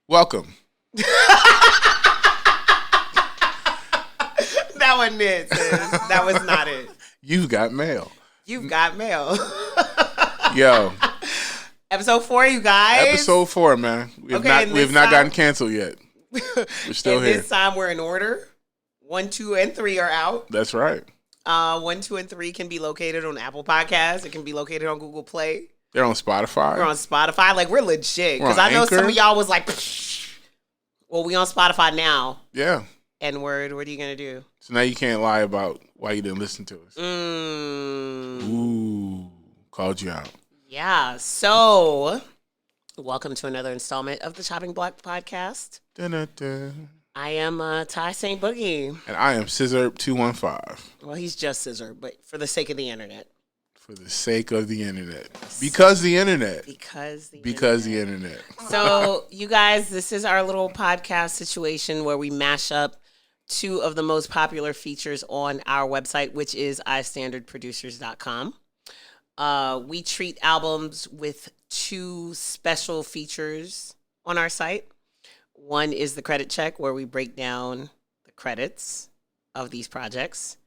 Welcome. That wasn't it, sis. That was not it. You've got mail. You've got mail. Yo. Episode 4, you guys. Episode 4, man. We have not gotten canceled yet. We're still here. This time we're in order. 1, 2, and 3 are out. That's right. 1, 2, and 3 can be located on Apple Podcasts. It can be located on Google Play. They're on Spotify. We're on Spotify. Like, we're legit. Because I know Anchor. some of y'all was like, well, we on Spotify now. Yeah. N-word, what are you going to do? So now you can't lie about why you didn't listen to us. Ooh. Called you out. Yeah. So, welcome to another installment of the Chopping Block Podcast. Dun-dun-dun. I am Ty St. Boogie. And I am Scissor215. Well, he's just Scissor, but for the sake of the internet. For the sake of the internet. Because the internet. Because the internet. So, you guys, this is our little podcast situation where we mash up 2 of the most popular features on our website, which is iStandardProducers.com. We treat albums with 2 special features on our site. One is the credit check, where we break down the credits of these projects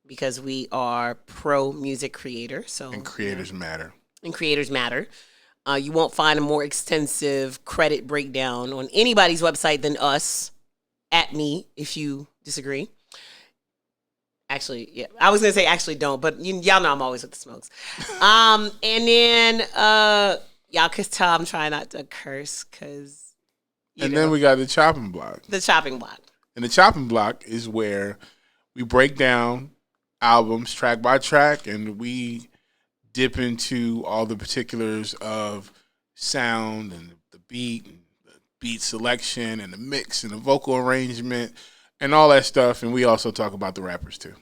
because we are pro music creator. And creators matter. And creators matter. You won't find a more extensive credit breakdown on anybody's website than us. At me, if you disagree. Actually, yeah. I was going to say actually don't, but y'all know I'm always with the smokes. And then y'all can tell I'm trying not to curse because, then we got the chopping block. The chopping block. And the chopping block is where we break down albums track by track and we dip into all the particulars of sound and the beat and the beat selection and the mix and the vocal arrangement and all that stuff. And we also talk about the rappers too.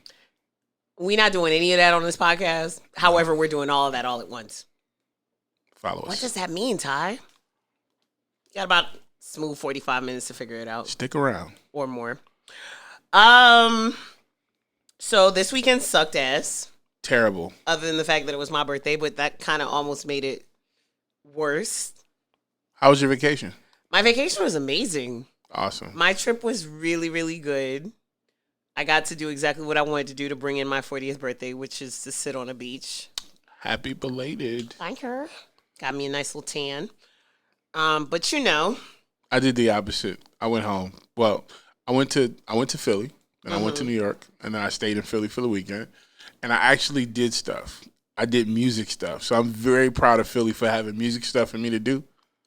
We're not doing any of that on this podcast. However, we're doing all of that all at once. Follow us. What does that mean, Ty? You got about smooth 45 minutes to figure it out. Stick around. Or more. So this weekend sucked ass. Terrible. Other than the fact that it was my birthday, but that kind of almost made it worse. How was your vacation? My vacation was amazing. Awesome. My trip was really, really good. I got to do exactly what I wanted to do to bring in my 40th birthday, which is to sit on a beach. Happy belated. Thank you. Got me a nice little tan. But you know. I did the opposite. I went home. Well, I went to Philly, and I went to New York, and then I stayed in Philly for the weekend. And I actually did stuff. I did music stuff. So I'm very proud of Philly for having music stuff for me to do.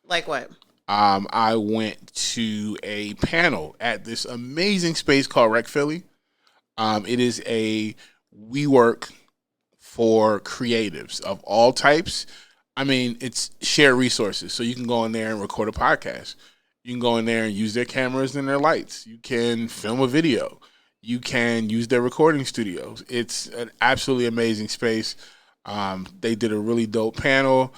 Like what? I went to a panel at this amazing space called Rec Philly. It is a WeWork for creatives of all types. I mean, it's shared resources. So you can go in there and record a podcast. You can go in there and use their cameras and their lights. You can film a video. You can use their recording studios. It's an absolutely amazing space. They did a really dope panel.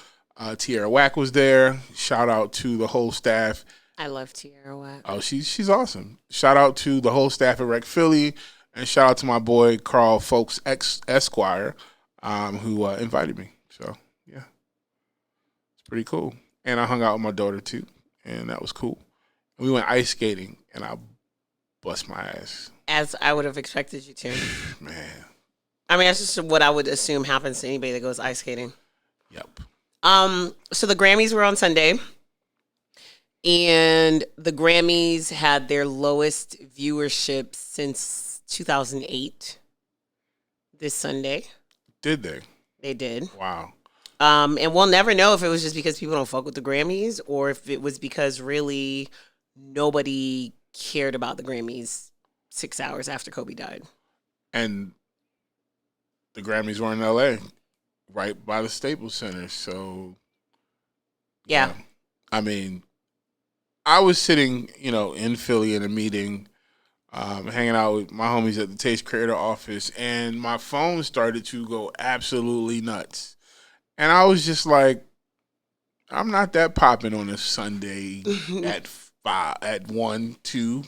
Tierra Whack was there. Shout out to the whole staff. I love Tierra Whack. Oh, she's awesome. Shout out to the whole staff at Rec Philly. And shout out to my boy, Carl Folks Esquire, who invited me. So, yeah. It's pretty cool. And I hung out with my daughter, too. And that was cool. We went ice skating, and I bust my ass. As I would have expected you to. Man. I mean, that's just what I would assume happens to anybody that goes ice skating. Yep. So the Grammys were on Sunday. And the Grammys had their lowest viewership since 2008 this Sunday. Did they? They did. Wow. And we'll never know if it was just because people don't fuck with the Grammys or if it was because really nobody cared about the Grammys 6 hours after Kobe died. And the Grammys were in LA, right by the Staples Center. So, yeah. I mean, I was sitting, in Philly in a meeting, hanging out with my homies at the Taste Creator office, and my phone started to go absolutely nuts. And I was just like, I'm not that popping on a Sunday at 1, 2.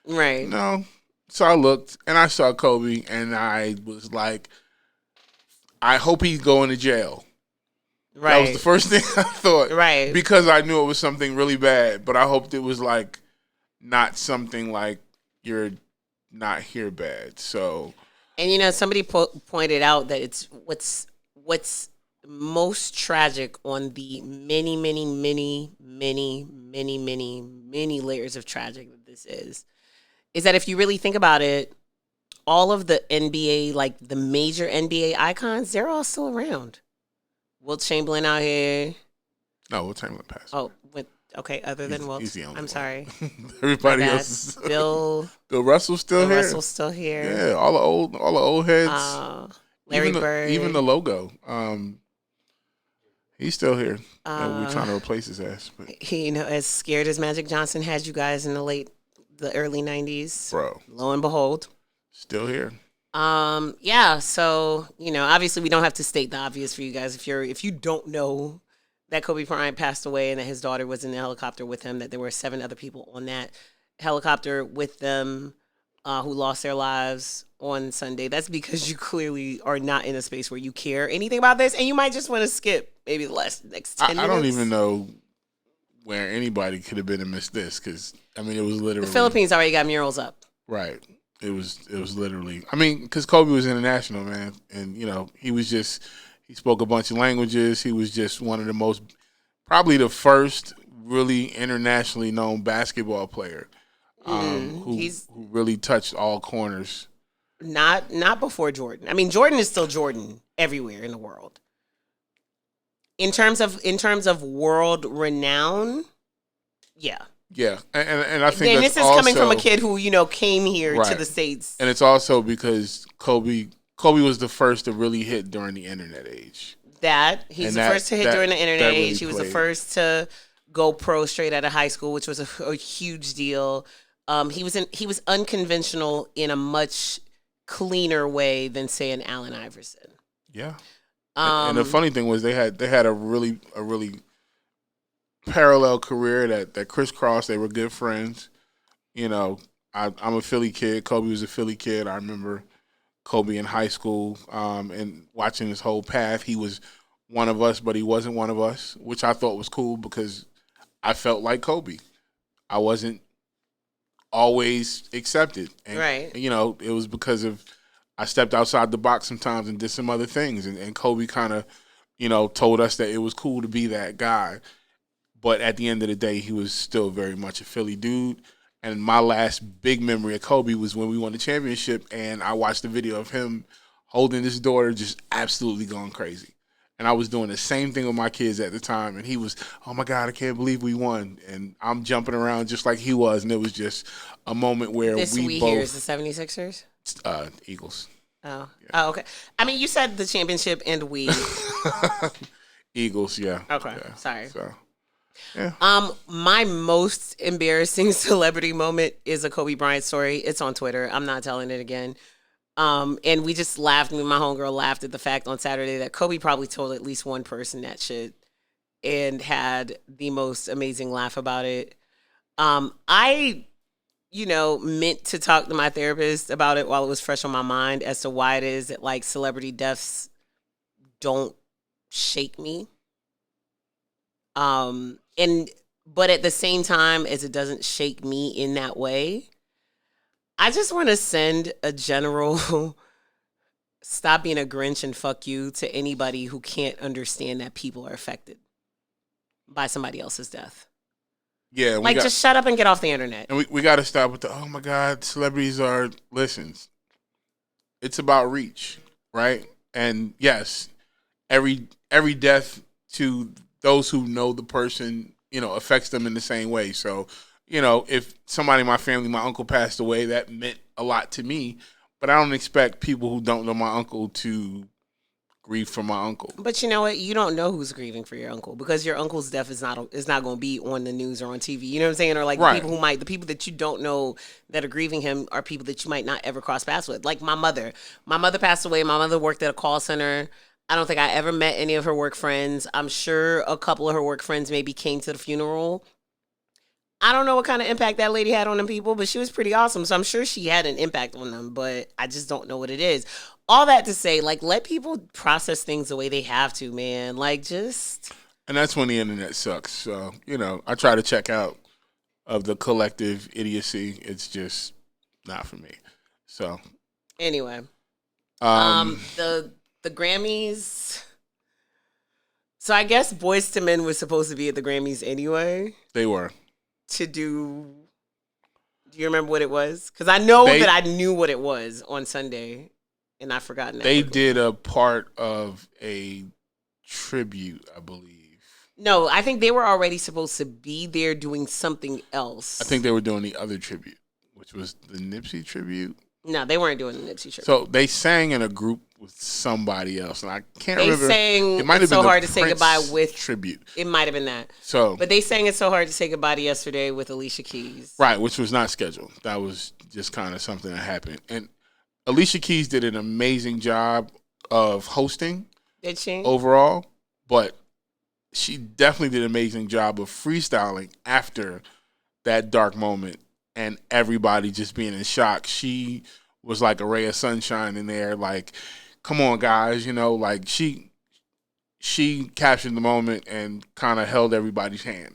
Right. No. So I looked, and I saw Kobe, and I was like, I hope he's going to jail. Right. That was the first thing I thought. Right. Because I knew it was something really bad, but I hoped it was like not something like you're not here bad. So, and somebody pointed out that it's what's most tragic on the many, many, many, many, many, many, many layers of tragic that this is that if you really think about it, all of the NBA, like the major NBA icons, they're all still around. Wilt Chamberlain out here. No, Wilt Chamberlain passed. Oh, okay. Other than Wilt, he's the only I'm one. Sorry. Everybody else is Bill Russell's still here. Russell's still here. Yeah, all the old heads. Larry Bird. Even the logo. He's still here. We're trying to replace his ass. But. As scared as Magic Johnson had you guys in the early 90s. Bro. Lo and behold. Still here. Yeah, so, obviously we don't have to state the obvious for you guys. If you don't know that Kobe Bryant passed away and that his daughter was in the helicopter with him, that there were 7 other people on that helicopter with them who lost their lives on Sunday, that's because you clearly are not in a space where you care anything about this, and you might just want to skip maybe the next 10 minutes. I don't even know where anybody could have been and missed this, because, it was literally... The Philippines already got murals up. Right. It was literally, because Kobe was international, man. And, he spoke a bunch of languages. He was just one of the most, probably the first really internationally known basketball player who really touched all corners. Not before Jordan. Jordan is still Jordan everywhere in the world. In terms of world renown, yeah. Yeah, and I think this is also coming from a kid who came here to the States, and it's also because Kobe was the first to really hit during the internet age. He's the first to hit during the internet age. He was the first to go pro straight out of high school, which was a huge deal. He was unconventional in a much cleaner way than say an Allen Iverson. Yeah, and the funny thing was they had a really parallel career that crisscrossed. They were good friends. I'm a Philly kid. Kobe was a Philly kid. I remember Kobe in high school and watching his whole path. He was one of us, but he wasn't one of us, which I thought was cool because I felt like Kobe. I wasn't always accepted. And, right. It was because of I stepped outside the box sometimes and did some other things. And Kobe kind of, told us that it was cool to be that guy. But at the end of the day, he was still very much a Philly dude. And my last big memory of Kobe was when we won the championship, and I watched the video of him holding his daughter just absolutely going crazy. And I was doing the same thing with my kids at the time, and he was, oh, my God, I can't believe we won. And I'm jumping around just like he was, and it was just a moment where we both... here is the 76ers? Eagles. Oh. Yeah. Oh, okay. You said the championship and we. Eagles, yeah. Okay, yeah. Sorry. So. Yeah. My most embarrassing celebrity moment is a Kobe Bryant story. It's on Twitter. I'm not telling it again. And we just laughed. Me and my homegirl laughed at the fact on Saturday that Kobe probably told at least one person that shit and had the most amazing laugh about it. I meant to talk to my therapist about it while it was fresh on my mind as to why it is that like celebrity deaths don't shake me. But at the same time as it doesn't shake me in that way, I just want to send a general stop being a Grinch and fuck you to anybody who can't understand that people are affected by somebody else's death. Yeah. Just shut up and get off the internet. And we got to stop with oh my God, celebrities are, listen, it's about reach, right? And yes, every death to those who know the person, affects them in the same way. So, if somebody in my family, my uncle passed away, that meant a lot to me. But I don't expect people who don't know my uncle to grieve for my uncle. But you know what? You don't know who's grieving for your uncle because your uncle's death is not going to be on the news or on TV. You know what I'm saying? Or like right. the people that you don't know that are grieving him are people that you might not ever cross paths with. Like my mother. My mother passed away. My mother worked at a call center. I don't think I ever met any of her work friends. I'm sure a couple of her work friends maybe came to the funeral. I don't know what kind of impact that lady had on them people, but she was pretty awesome. So I'm sure she had an impact on them, but I just don't know what it is. All that to say, like, let people process things the way they have to, man. Like, just. And that's when the internet sucks. So, I try to check out of the collective idiocy. It's just not for me. So. Anyway. The Grammys. So I guess Boyz II Men was supposed to be at the Grammys anyway. They were. Do you remember what it was? Because I know that I knew what it was on Sunday, and I've forgotten that. They did a part of a tribute, I believe. No, I think they were already supposed to be there doing something else. I think they were doing the other tribute, which was the Nipsey Tribute. No, they weren't doing the Nipsey Tribute. So they sang in a group with somebody else, and I can't remember. They sang it might have So been Hard the to Say Prince Goodbye with tribute. It might have been that. But they sang It's So Hard to Say Goodbye to Yesterday with Alicia Keys. Right, which was not scheduled. That was just kind of something that happened. And Alicia Keys did an amazing job of hosting. Did she? Overall, but she definitely did an amazing job of freestyling after that dark moment and everybody just being in shock. She was like a ray of sunshine in there, like, come on, guys, like she captured the moment and kind of held everybody's hand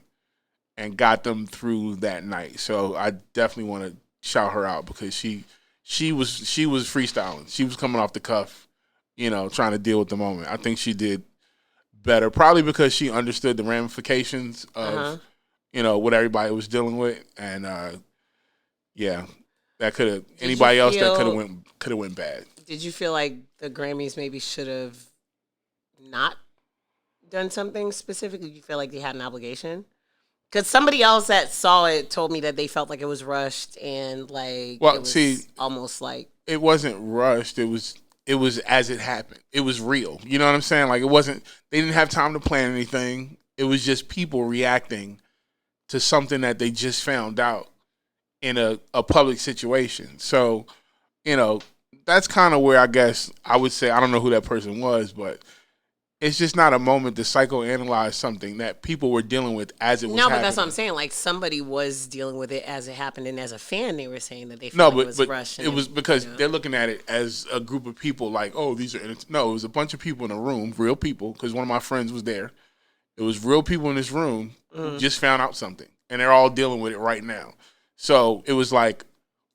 and got them through that night. So I definitely want to shout her out because she was freestyling. She was coming off the cuff, trying to deal with the moment. I think she did better, probably because she understood the ramifications of, what everybody was dealing with. And, that could have, anybody else that could have went bad. Did you feel like the Grammys maybe should have not done something specific? Did you feel like they had an obligation? Because somebody else that saw it told me that they felt like it was rushed and like, well, it was almost like. It wasn't rushed. It was as it happened. It was real. You know what I'm saying? Like, they didn't have time to plan anything. It was just people reacting to something that they just found out in a public situation. So, that's kind of where I guess I would say, I don't know who that person was, but it's just not a moment to psychoanalyze something that people were dealing with as it was happening. No, but that's what I'm saying. Like, somebody was dealing with it as it happened, and as a fan, they were saying that they felt like it was rushed. It was because they're looking at it as a group of people like, oh, these are... No, it was a bunch of people in a room, real people, because one of my friends was there. It was real people in this room who just found out something, and they're all dealing with it right now. So it was like,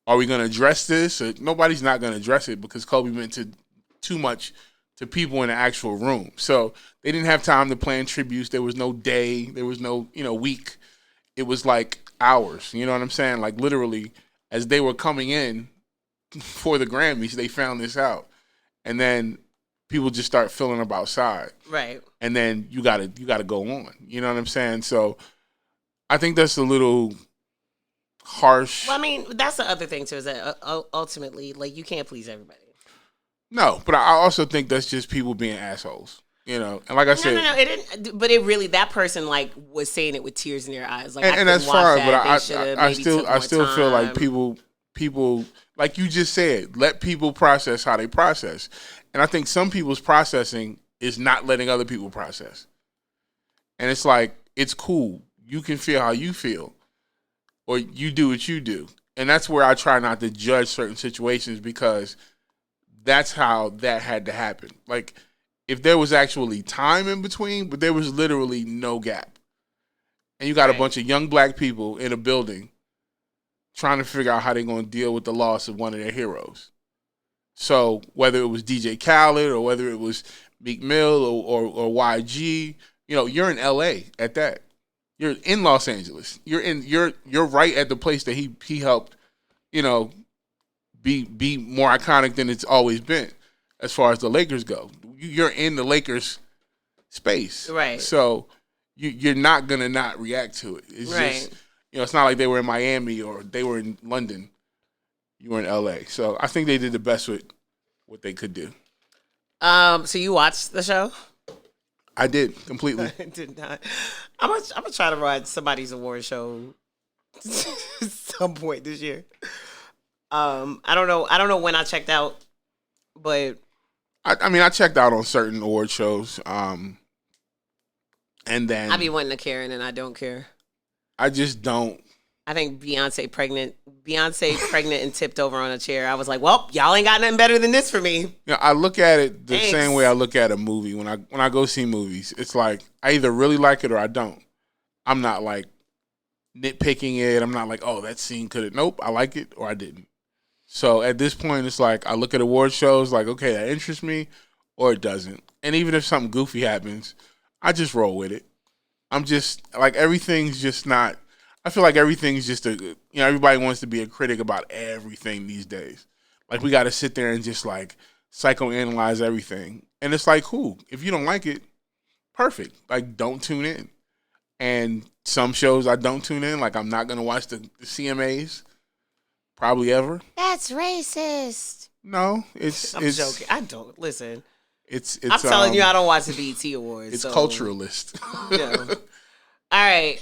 are we going to address this? Or nobody's not going to address it because Kobe meant too much to people in the actual room. So they didn't have time to plan tributes. There was no day. There was no, week. It was like hours. You know what I'm saying? Like, literally, as they were coming in for the Grammys, they found this out. And then people just start filling up outside. Right. And then you gotta go on. You know what I'm saying? So I think that's a little harsh. Well, I mean, that's the other thing too, is that ultimately, like, you can't please everybody. No, but I also think that's just people being assholes, And like I said, no, it didn't. But it really, that person like was saying it with tears in their eyes, like, and that's fine. But I still feel like people, like you just said, let people process how they process, and I think some people's processing is not letting other people process, and it's like, it's cool. You can feel how you feel. Or you do what you do. And that's where I try not to judge certain situations because that's how that had to happen. Like, if there was actually time in between, but there was literally no gap. And you got a bunch of young black people in a building trying to figure out how they're going to deal with the loss of one of their heroes. So whether it was DJ Khaled or whether it was Meek Mill or YG, you're in LA at that. You're in Los Angeles. You're right at the place that he helped, be more iconic than it's always been, as far as the Lakers go. You're in the Lakers space, right? So you're not gonna not react to it. It's just, it's not like they were in Miami or they were in London. You were in LA, so I think they did the best with what they could do. So you watched the show? I did completely. I did not. I'm gonna try to ride somebody's award show some point this year. I don't know when I checked out, but I checked out on certain award shows. And then I be wanting to care, and then I don't care. I just don't. I think Beyonce pregnant and tipped over on a chair. I was like, well, y'all ain't got nothing better than this for me. I look at it the Thanks. same way I look at a movie. When I go see movies, it's like I either really like it or I don't. I'm not like nitpicking it. I'm not like, oh, that scene could have. Nope, I like it or I didn't. So at this point, it's like I look at award shows like, okay, that interests me or it doesn't. And even if something goofy happens, I just roll with it. I'm just like everything's just not. I feel like everything's just everybody wants to be a critic about everything these days. Like we got to sit there and just like psychoanalyze everything. And it's like, cool. If you don't like it, perfect. Like don't tune in. And some shows I don't tune in. Like I'm not going to watch the CMAs probably ever. That's racist. No, I'm joking. I don't listen. It's I'm telling you, I don't watch the BET Awards. It's culturalist. No. All right.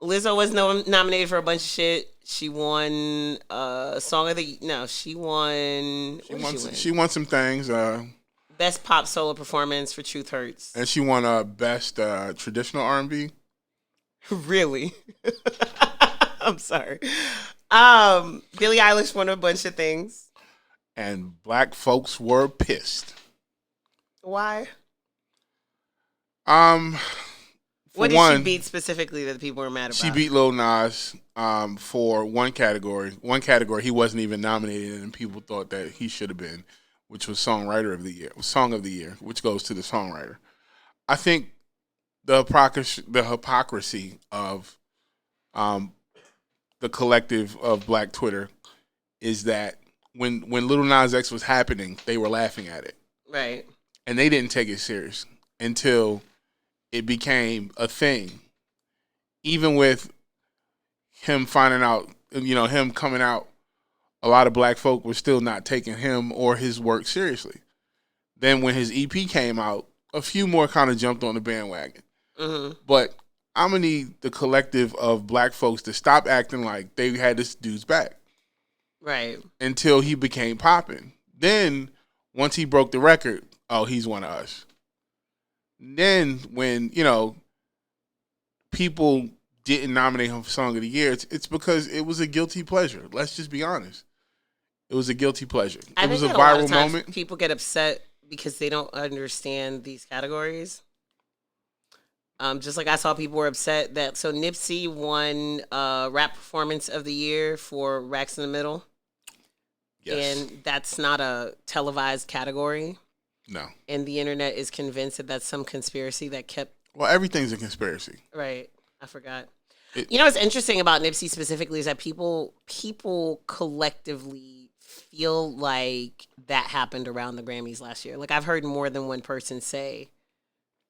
Lizzo was nominated for a bunch of shit. She won song of the she won. She won some things. Best pop solo performance for Truth Hurts, and she won best traditional R&B. Really? I'm sorry. Billie Eilish won a bunch of things, and black folks were pissed. Why? What did she beat specifically that the people were mad about? She beat Lil Nas for one category. One category he wasn't even nominated in, and people thought that he should have been, which was Songwriter of the Year, Song of the Year, which goes to the songwriter. I think the hypocrisy of the collective of Black Twitter is that when Lil Nas X was happening, they were laughing at it. Right. And they didn't take it serious until it became a thing. Even with him finding out, him coming out, a lot of black folk were still not taking him or his work seriously. Then when his EP came out, a few more kind of jumped on the bandwagon. Mm-hmm. But I'm going to need the collective of black folks to stop acting like they had this dude's back. Right. Until he became popping. Then, once he broke the record, oh, he's one of us. Then when, people didn't nominate him for Song of the Year, it's because it was a guilty pleasure. Let's just be honest. It was a guilty pleasure. It was a viral moment. People get upset because they don't understand these categories. Just like I saw people were upset that Nipsey won Rap Performance of the Year for Racks in the Middle. Yes. And that's not a televised category. No. And the internet is convinced that that's some conspiracy that kept... Well, everything's a conspiracy. Right. I forgot. What's interesting about Nipsey specifically is that people collectively feel like that happened around the Grammys last year. Like, I've heard more than one person say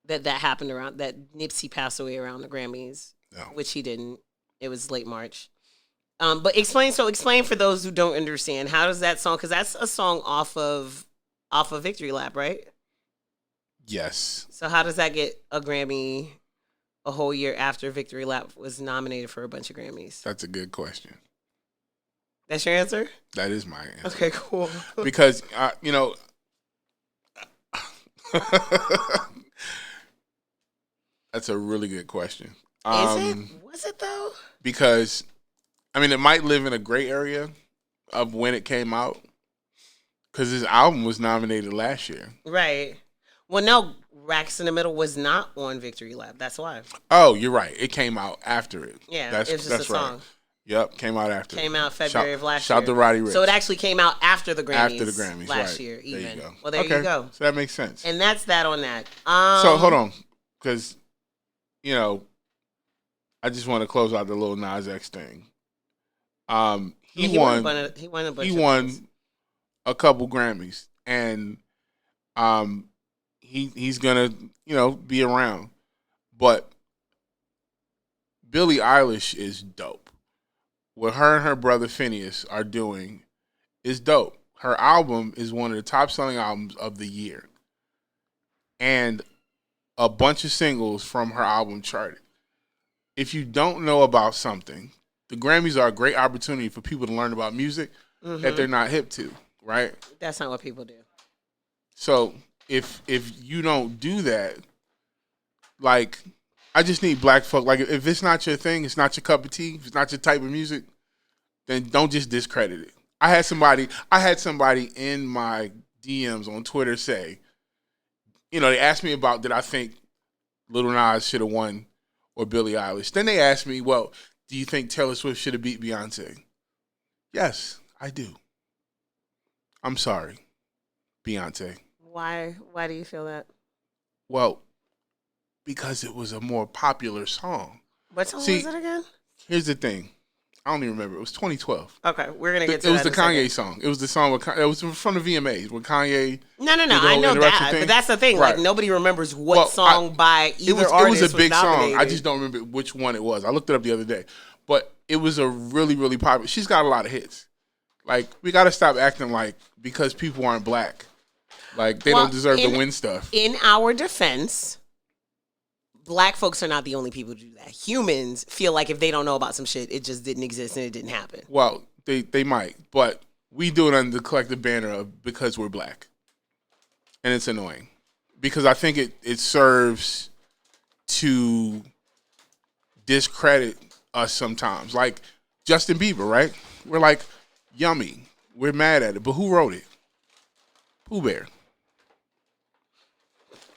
that happened around... That Nipsey passed away around the Grammys. No. Which he didn't. It was late March. But explain for those who don't understand, how does that song... Because that's a song off of Victory Lap, right? Yes. So how does that get a Grammy a whole year after Victory Lap was nominated for a bunch of Grammys? That's a good question. That's your answer? That is my answer. Okay, cool. Because, that's a really good question. Is it? Was it, though? Because, it might live in a gray area of when it came out. Because his album was nominated last year. Right. Well, no, Racks in the Middle was not on Victory Lap. That's why. Oh, you're right. It came out after it. Yeah, it was just a song. Right. Yep, came out after. Came out February of last year. Shout to Roddy Ricch. So it actually came out after the Grammys. After the Grammys, last year, even. There you go. Well, there you go. So that makes sense. And that's that on that. So hold on, because I just want to close out the Lil Nas X thing. He won a couple Grammys, and he's gonna be around. But Billie Eilish is dope. What her and her brother Phineas are doing is dope. Her album is one of the top selling albums of the year, and a bunch of singles from her album charted. If you don't know about something, the Grammys are a great opportunity for people to learn about music that they're not hip to. Right? That's not what people do. So if you don't do that, like I just need black folk. Like, if it's not your thing, it's not your cup of tea, if it's not your type of music, then don't just discredit it. I had somebody in my DMs on Twitter say, they asked me about did I think Lil Nas should have won or Billie Eilish. Then they asked me, well, do you think Taylor Swift should have beat Beyonce? Yes, I do. I'm sorry, Beyonce. Why do you feel that? Well, because it was a more popular song. What song was it again? Here's the thing. I don't even remember. It was 2012. Okay, we're going to get to that. It was the Kanye song. It was the song it was from the VMAs when Kanye. No. I know that. But that's the thing. Right. Like, nobody remembers what song by either artist It was a big nominated. song. I just don't remember which one it was. I looked it up the other day. But it was a really, really popular. She's got a lot of hits. Like, we got to stop acting like because people aren't black, like they don't deserve to win stuff. In our defense, black folks are not the only people who do that. Humans feel like if they don't know about some shit, it just didn't exist and it didn't happen. Well, they might, but we do it under the collective banner of because we're black. And it's annoying. Because I think it serves to discredit us sometimes. Like Justin Bieber, right? We're like, yummy. We're mad at it. But who wrote it? Pooh Bear.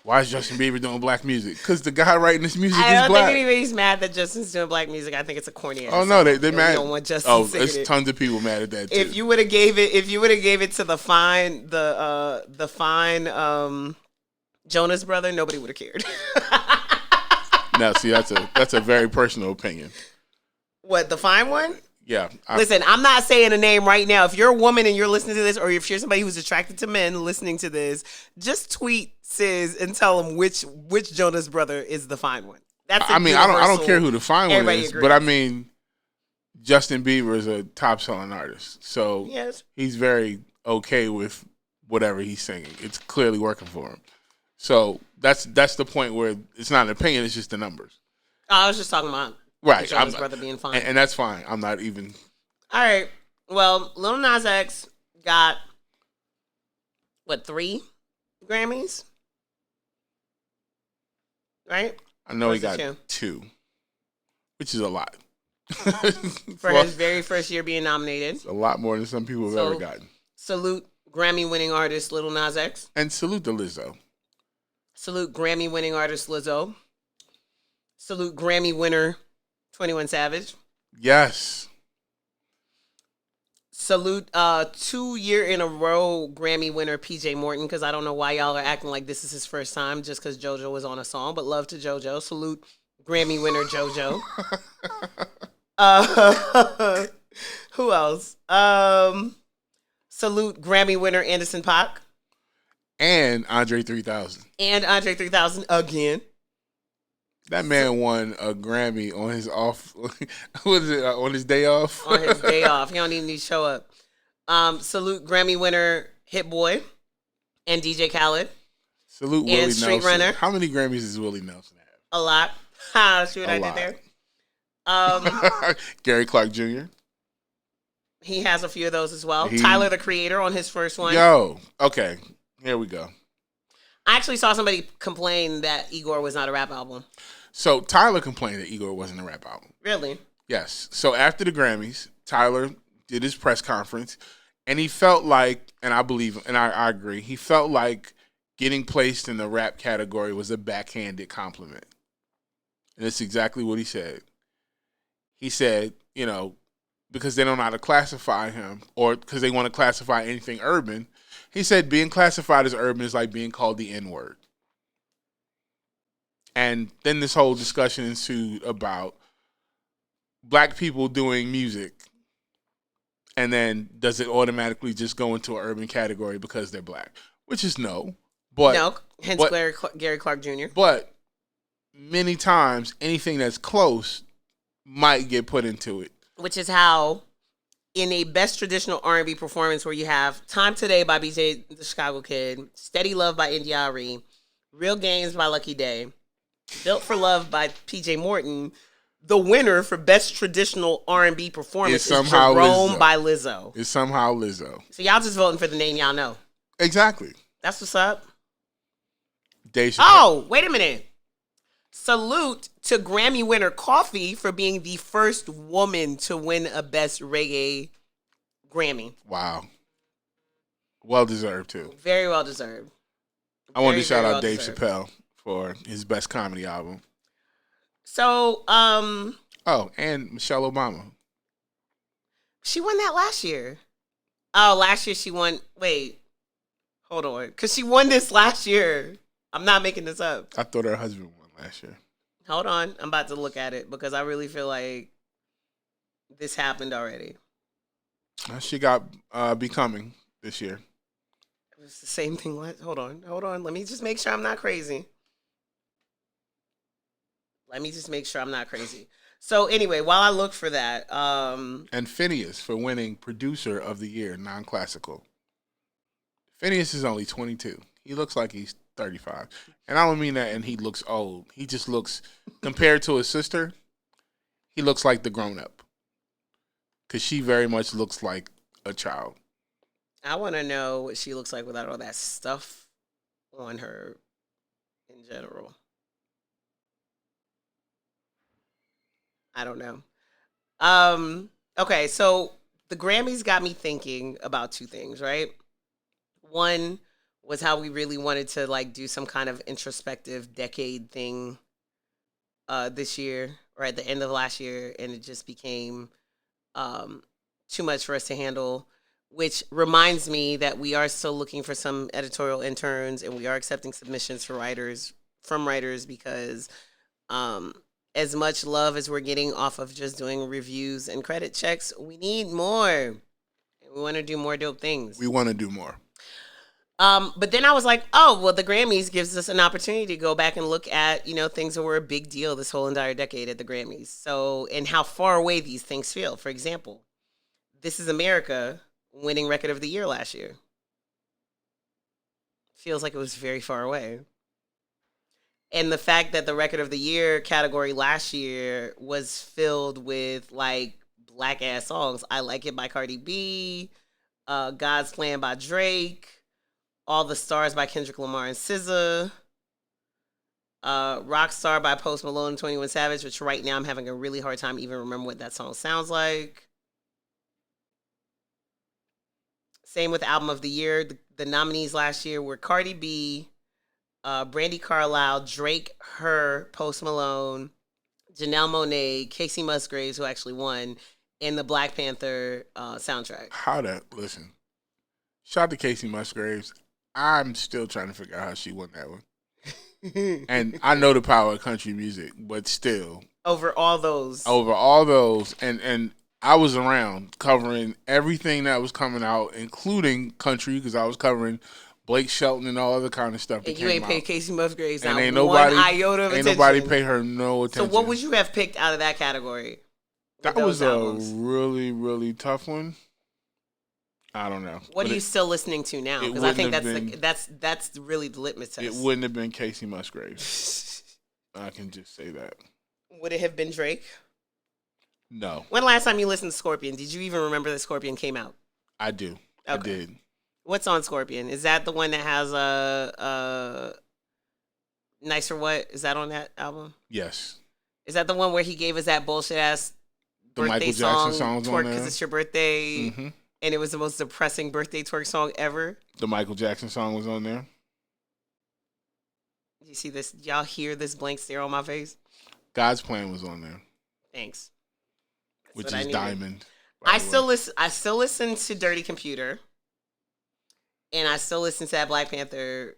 Why is Justin Bieber doing black music? Because the guy writing this music is black. I don't think anybody's mad that Justin's doing black music. I think it's a corny ass. Oh no, they're mad. We don't want Justin singing there's it. Tons of people mad at that too. If you would have gave it to the fine Jonas brother, nobody would have cared. Now, see, that's a very personal opinion. What, the fine one? Yeah. Listen, I'm not saying a name right now. If you're a woman and you're listening to this, or if you're somebody who's attracted to men listening to this, just tweet Ciz and tell them which Jonas brother is the fine one. That's I don't care who the fine one is, agrees. but I mean, Justin Bieber is a top selling artist, so yes, he's very okay with whatever he's singing. It's clearly working for him. So that's the point where it's not an opinion; it's just the numbers. I was just talking about Jonas brother being fine, and that's fine. I'm not even. All right. Well, Lil Nas X got 3 Grammys, right? I know he got 2, which is a lot. For his very first year being nominated. It's a lot more than some people have ever gotten. Salute Grammy-winning artist Lil Nas X. And salute to Lizzo. Salute Grammy-winning artist Lizzo. Salute Grammy winner 21 Savage. Yes. Salute 2-year-in-a-row Grammy winner PJ Morton, because I don't know why y'all are acting like this is his first time just because JoJo was on a song, but love to JoJo. Salute Grammy winner JoJo. Who else? Salute Grammy winner Anderson .Paak. And Andre 3000. And Andre 3000 again. That man won a Grammy on his off. What is it? On his day off? On his day off. He don't even need to show up. Salute Grammy winner Hit Boy and DJ Khaled. Salute Willie Nelson. Street Runner. How many Grammys does Willie Nelson have? A lot. See what I did there? Gary Clark Jr. He has a few of those as well. Tyler, the Creator, on his first one. Yo, okay. Here we go. I actually saw somebody complain that Igor was not a rap album. So Tyler complained that Igor wasn't a rap album. Really? Yes. So after the Grammys, Tyler did his press conference, and he felt like, and I believe, and I agree, he felt like getting placed in the rap category was a backhanded compliment. And that's exactly what he said. He said, because they don't know how to classify him, or because they want to classify anything urban, he said being classified as urban is like being called the N-word. And then this whole discussion ensued about black people doing music, and then does it automatically just go into an urban category because they're black? Which is no. But no, hence Gary Clark Jr. But many times, anything that's close might get put into it. Which is how, in a best traditional R&B performance where you have Time Today by BJ the Chicago Kid, Steady Love by India.Arie, Real Games by Lucky Day, Built for Love by PJ Morton, the winner for best traditional R&B performance is Jerome by Lizzo. It's somehow Lizzo. So y'all just voting for the name y'all know. Exactly. That's what's up. Dave Chappelle. Oh, wait a minute. salute to Grammy winner Coffee for being the first woman to win a Best Reggae Grammy. Wow. Well deserved, too. Very well deserved. I wanted to shout out Dave Chappelle for his best comedy album. So, oh, and Michelle Obama. She won that last year. Oh, last year she won. Wait, hold on. Because she won this last year. I'm not making this up. I thought her husband won last year. Hold on. I'm about to look at it because I really feel like this happened already. She got Becoming this year. It's the same thing. Hold on. Let me just make sure I'm not crazy. So anyway, while I look for that, and Phineas for winning Producer of the Year, non-classical. Phineas is only 22. He looks like he's 35, and I don't mean that. And he looks old. He just looks, compared to his sister, he looks like the grown-up, because she very much looks like a child. I want to know what she looks like without all that stuff on her in general. I don't know. Okay, so the Grammys got me thinking about two things, right? One was how we really wanted to like do some kind of introspective decade thing this year or at the end of last year, and it just became too much for us to handle, which reminds me that we are still looking for some editorial interns, and we are accepting submissions from writers because as much love as we're getting off of just doing reviews and credit checks, we need more. We want to do more dope things. We want to do more. But then I was like, oh, well, the Grammys gives us an opportunity to go back and look at, things that were a big deal this whole entire decade at the Grammys. So, and how far away these things feel. For example, This Is America winning Record of the Year last year. Feels like it was very far away. And the fact that the Record of the Year category last year was filled with, like, black-ass songs. I Like It by Cardi B, God's Plan by Drake, All the Stars by Kendrick Lamar and SZA, Rockstar by Post Malone and 21 Savage, which right now I'm having a really hard time even remember what that song sounds like. Same with Album of the Year. The nominees last year were Cardi B, Brandy Carlisle, Drake, Her, Post Malone, Janelle Monáe, Kacey Musgraves, who actually won, and the Black Panther soundtrack. Listen, shout out to Kacey Musgraves. I'm still trying to figure out how she won that one. And I know the power of country music, but still. Over all those. And I was around covering everything that was coming out, including country, because I was covering Blake Shelton and all other kind of stuff. And you ain't paid Kacey Musgraves and ain't one iota of attention. Ain't nobody pay her no attention. So what would you have picked out of that category? That was albums? A really, really tough one. I don't know. What are you still listening to now? Because I think that's really the litmus test. It wouldn't have been Kacey Musgraves. I can just say that. Would it have been Drake? No. When last time you listened to Scorpion, did you even remember that Scorpion came out? I do. Okay. I did. What's on Scorpion? Is that the one that has a Nicer What? Is that on that album? Yes. Is that the one where he gave us that bullshit ass birthday song, twerk because it's your birthday, and it was the most depressing birthday twerk song ever? The Michael Jackson song was on there. You see this? Y'all hear this blank stare on my face? God's Plan was on there. Thanks. Which is Diamond. I still listen to Dirty Computer. And I still listen to that Black Panther.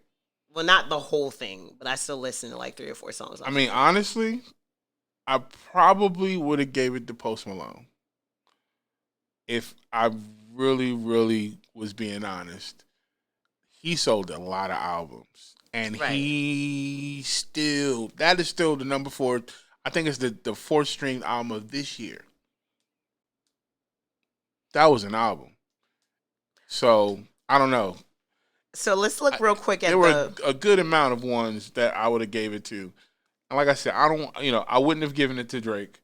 Well, not the whole thing, but I still listen to like 3 or 4 songs. I mean, honestly, I probably would have gave it to Post Malone. If I really, really was being honest. He sold a lot of albums. And that is still the number 4. I think it's the 4th string album of this year. That was an album. So, I don't know. So let's look real quick at there were a good amount of ones that I would have gave it to. And like I said, I wouldn't have given it to Drake.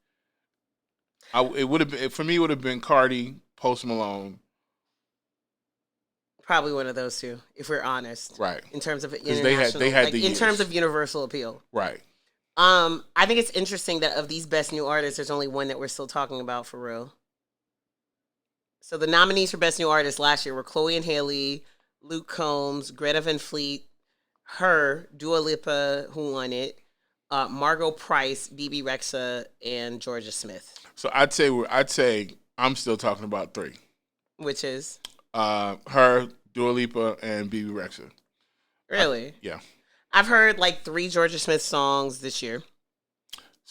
It would have been, for me, it would have been Cardi, Post Malone. Probably one of those two, if we're honest. Right. In terms of international, they had in terms of universal appeal. Right. I think it's interesting that of these best new artists, there's only one that we're still talking about for real. So the nominees for best new artist last year were Chloe and Haley, Luke Combs, Greta Van Fleet, Her, Dua Lipa, who won it, Margot Price, BB Rexa, and Georgia Smith. So I'd say I'm still talking about three. Which is? Her, Dua Lipa, and BB Rexa. Really? Yeah. I've heard like 3 Georgia Smith songs this year.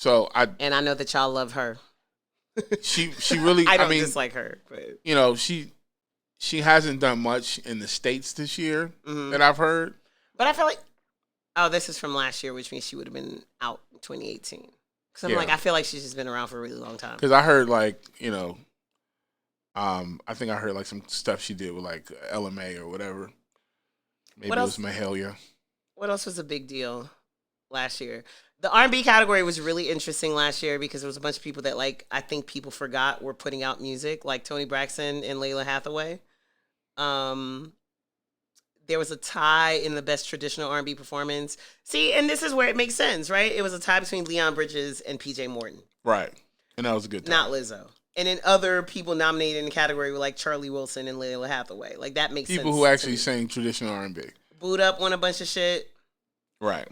And I know that y'all love her. She really. I don't dislike her, but she hasn't done much in the States this year that I've heard. But I feel like, this is from last year, which means she would have been out in 2018. Because I'm like, I feel like she's just been around for a really long time. Because I heard like, I think I heard like some stuff she did with like LMA or whatever. Maybe it was Mahalia. What else was a big deal last year? The R&B category was really interesting last year because there was a bunch of people that like I think people forgot were putting out music, like Toni Braxton and Layla Hathaway. There was a tie in the best traditional R&B performance. See, and this is where it makes sense, right? It was a tie between Leon Bridges and PJ Morton. Right. And that was a good tie. Not Lizzo. And then other people nominated in the category were like Charlie Wilson and Layla Hathaway. Like that makes sense. People who actually sing traditional R&B. Boot Up won a bunch of shit. Right.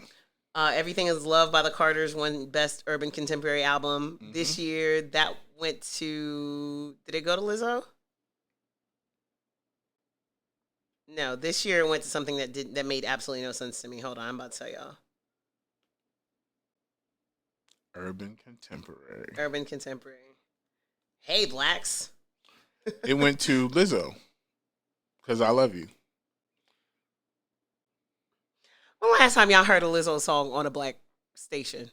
Everything Is Love by the Carters won Best Urban Contemporary Album. This year, that went to... Did it go to Lizzo? No, this year it went to something that made absolutely no sense to me. Hold on, I'm about to tell y'all. Urban Contemporary. Urban Contemporary. Hey, blacks. It went to Lizzo. Because I Love You. When last time y'all heard a Lizzo song on a black station?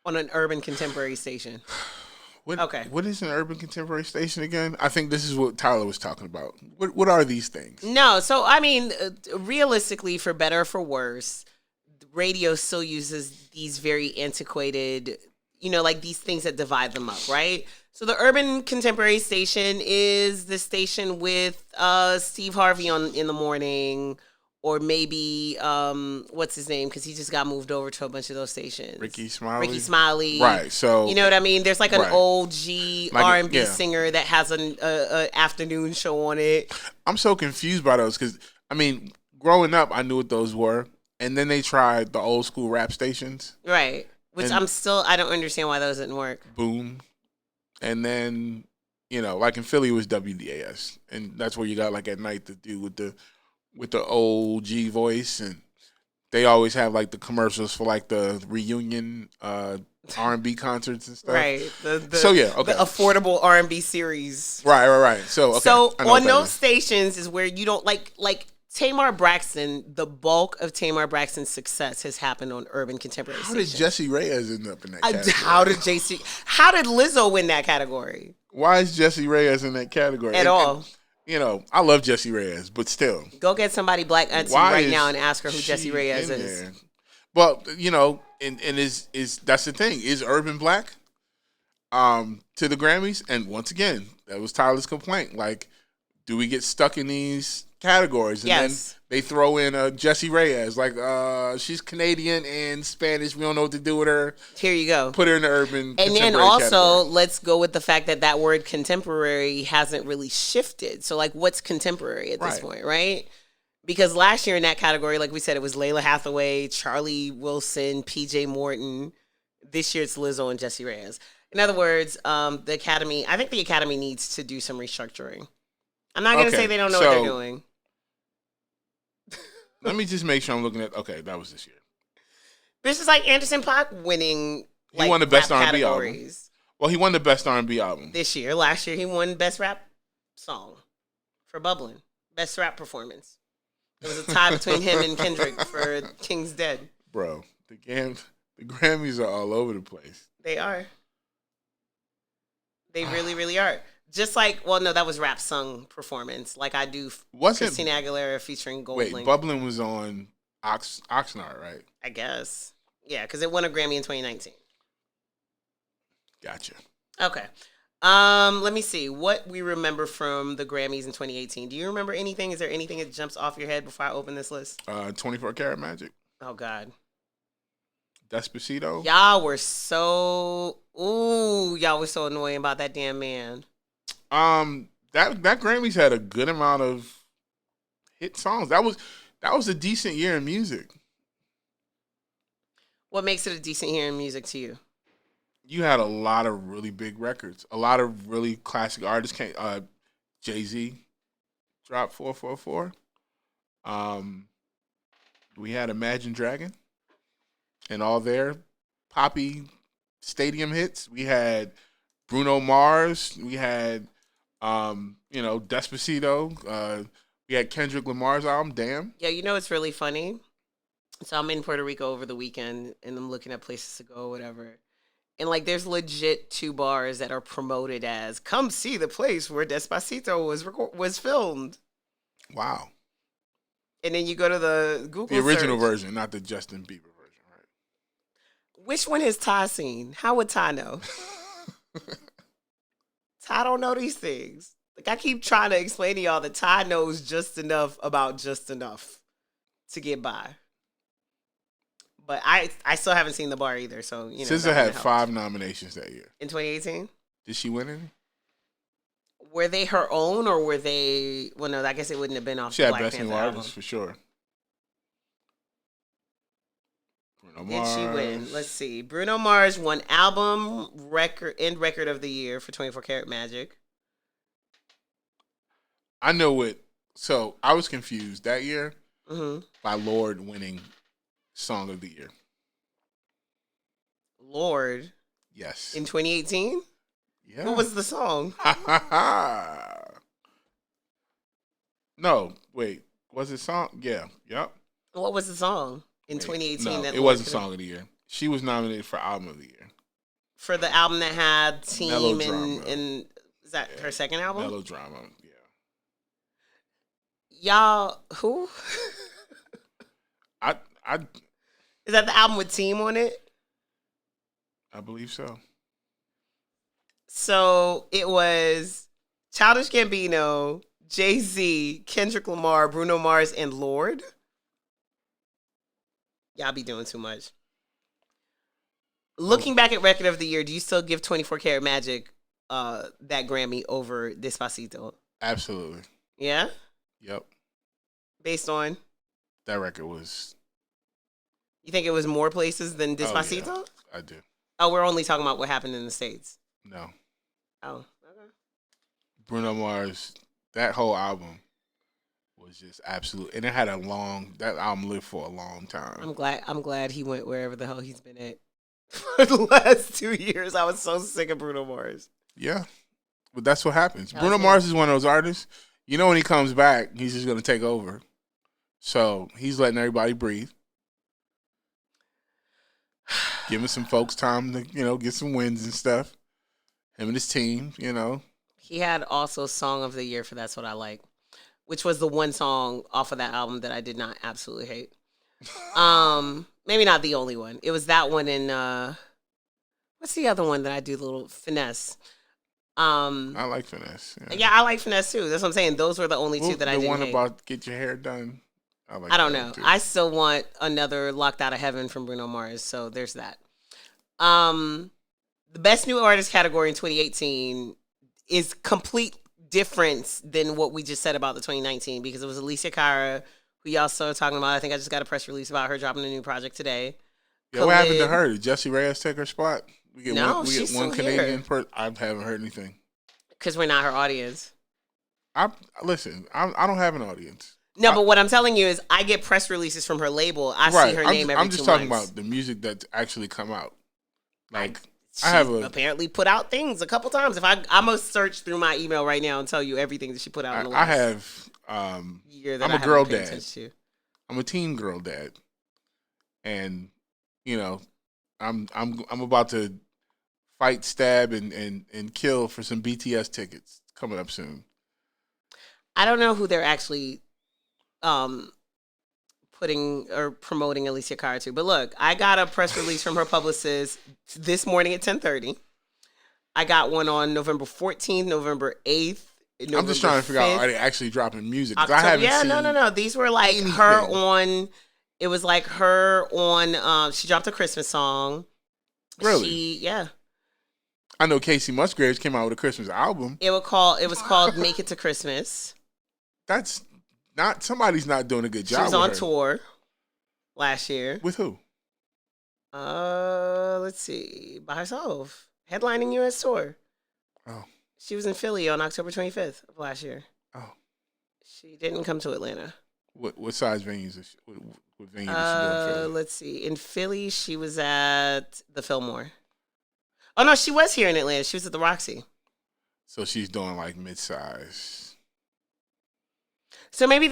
On an urban contemporary station? What is an urban contemporary station again? I think this is what Tyler was talking about. What are these things? No, so I mean, realistically, for better or for worse, radio still uses these very antiquated, like these things that divide them up, right? So the urban contemporary station is the station with Steve Harvey in the morning. Or maybe, what's his name? Because he just got moved over to a bunch of those stations. Ricky Smiley. Right. So you know what I mean? There's like an old R&B singer that has an afternoon show on it. I'm so confused by those because, growing up, I knew what those were. And then they tried the old school rap stations. Right. Which I don't understand why those didn't work. Boom. And then, like in Philly, it was WDAS. And that's where you got like at night the dude with the old G voice, and they always have like the commercials for like the reunion R&B concerts and stuff. Right. The affordable R&B series. Right. So on those stations is where you don't like Tamar Braxton. The bulk of Tamar Braxton's success has happened on urban contemporary stations. How did Jessie Reyez end up in that category? How did Lizzo win that category? Why is Jessie Reyez in that category at all? I love Jessie Reyez, but still. Go get somebody black auntie right now and ask her who Jessie Reyez is. There? Well, and is that's the thing. Is urban black to the Grammys? And once again, that was Tyler's complaint. Like, do we get stuck in these categories? And then they throw in Jessie Reyez. Like, she's Canadian and Spanish. We don't know what to do with her. Here you go. Put her in the urban and then also, category. Let's go with the fact that word contemporary hasn't really shifted. So, like, what's contemporary at this point, right? Because last year in that category, like we said, it was Layla Hathaway, Charlie Wilson, PJ Morton. This year it's Lizzo and Jessie Reyez. In other words, I think the Academy needs to do some restructuring. I'm not going to say they don't know what they're doing. Let me just make sure I'm looking at. Okay, that was this year. This is like Anderson .Paak winning. He won the best R&B album. Well, he won the best R&B album this year. Last year, he won best rap song for Bubbling, best rap performance. There was a tie between him and Kendrick for King's Dead. Bro, the Grammys are all over the place. They are. They really, really are. Just like, that was rap sung performance. Like I do Christina Aguilera featuring Gold Link. Wait, Bubbling was on Oxnard, right? I guess. Yeah, because it won a Grammy in 2019. Gotcha. Okay. Let me see what we remember from the Grammys in 2018. Do you remember anything? Is there anything that jumps off your head before I open this list? 24 Karat Magic. Oh, God. Despacito. Y'all were so annoying about that damn man. That Grammys had a good amount of hit songs. That was a decent year in music. What makes it a decent year in music to you? You had a lot of really big records. A lot of really classic artists came. Jay-Z dropped 444. We had Imagine Dragon and all their poppy stadium hits. We had Bruno Mars. We had, Despacito. We had Kendrick Lamar's album, Damn. Yeah, it's really funny. So I'm in Puerto Rico over the weekend, and I'm looking at places to go, whatever. And, there's legit 2 bars that are promoted as, come see the place where Despacito was filmed. Wow. And then you go to the Google The original search. version, not the Justin Bieber version, right? Which one has Ty seen? How would Ty know? Ty don't know these things. I keep trying to explain to y'all that Ty knows just enough about just enough to get by. But I still haven't seen the bar either, so SZA had 5 nominations that year. In 2018? Did she win any? Were they her own, or were they? Well, no, I guess it wouldn't have been off. She the had Black Best Panther New album. Artist for sure. Bruno Did Mars. she win? Let's see. Bruno Mars won album record of the year for 24 Karat Magic. I know it. So I was confused that year by Lorde winning Song of the Year. Lorde. Yes. In 2018? Yeah. What was the song? No, wait. Was it song? Yeah. Yep. What was the song in 2018? No, that it wasn't Song of the Year. She was nominated for Album of the Year. For the album that had Team Melodrama. and is that her second album? Melodrama, yeah. Y'all, who? I Is that the album with Team on it? I believe so. So it was Childish Gambino, Jay-Z, Kendrick Lamar, Bruno Mars, and Lorde. Y'all be doing too much. Looking back at Record of the Year, do you still give 24 Karat Magic that Grammy over Despacito? Absolutely. Yeah? Yep. Based on? That record was... You think it was more places than Despacito? Oh, yeah, I do. Oh, we're only talking about what happened in the States. No. Oh, okay. Bruno Mars, that whole album was just absolute, and it had that album lived for a long time. I'm glad he went wherever the hell he's been at for the last 2 years. I was so sick of Bruno Mars. Yeah, but that's what happens. Bruno Mars is one of those artists. When he comes back, he's just gonna take over. So he's letting everybody breathe, giving some folks time to get some wins and stuff. Him and his team, He had also Song of the Year for That's What I Like, which was the one song off of that album that I did not absolutely hate. Maybe not the only one. It was that one and what's the other one that I do, the little Finesse? I like Finesse. Yeah, I like Finesse too. That's what I'm saying. Those were the only two that I didn't hate. The one about Get Your Hair Done. I don't know. I still want another Locked Out of Heaven from Bruno Mars, so there's that. The Best New Artist category in 2018 is complete difference than what we just said about the 2019 because it was Alicia Cara, who y'all started talking about. I think I just got a press release about her dropping a new project today. Yeah, what happened to her? Did Jesse Reyes take her spot? We get she's one still Canadian person. I haven't heard anything. Because we're not her audience. Listen, I don't have an audience. No, but what I'm telling you is I get press releases from her label. I see her name every 2 months. I'm just talking about the music that's actually come out. She apparently put out things a couple times. If I'm gonna search through my email right now and tell you everything that she put out in the last year that I'm a girl dad. I'm a teen girl dad, and I'm about to fight, stab, and kill for some BTS tickets coming up soon. I don't know who they're actually putting or promoting Alicia Cara to. But look, I got a press release from her publicist this morning at 10:30. I got one on November 14th, November 8th. I'm just trying to figure out, are they actually dropping music? October, I haven't seen no. These were like her on It was like her on. She dropped a Christmas song. Really? Yeah. I know Kacey Musgraves came out with a Christmas album. It was called "Make It to Christmas." That's not somebody's not doing a good job. She was on tour last year. With who? Let's see, by herself, headlining U.S. tour. Oh. She was in Philly on October 25th of last year. Oh. She didn't come to Atlanta. What size venues? What venue did she do in Philly? Let's see. In Philly, she was at the Fillmore. Oh no, she was here in Atlanta. She was at the Roxy. So she's doing like mid-size. So maybe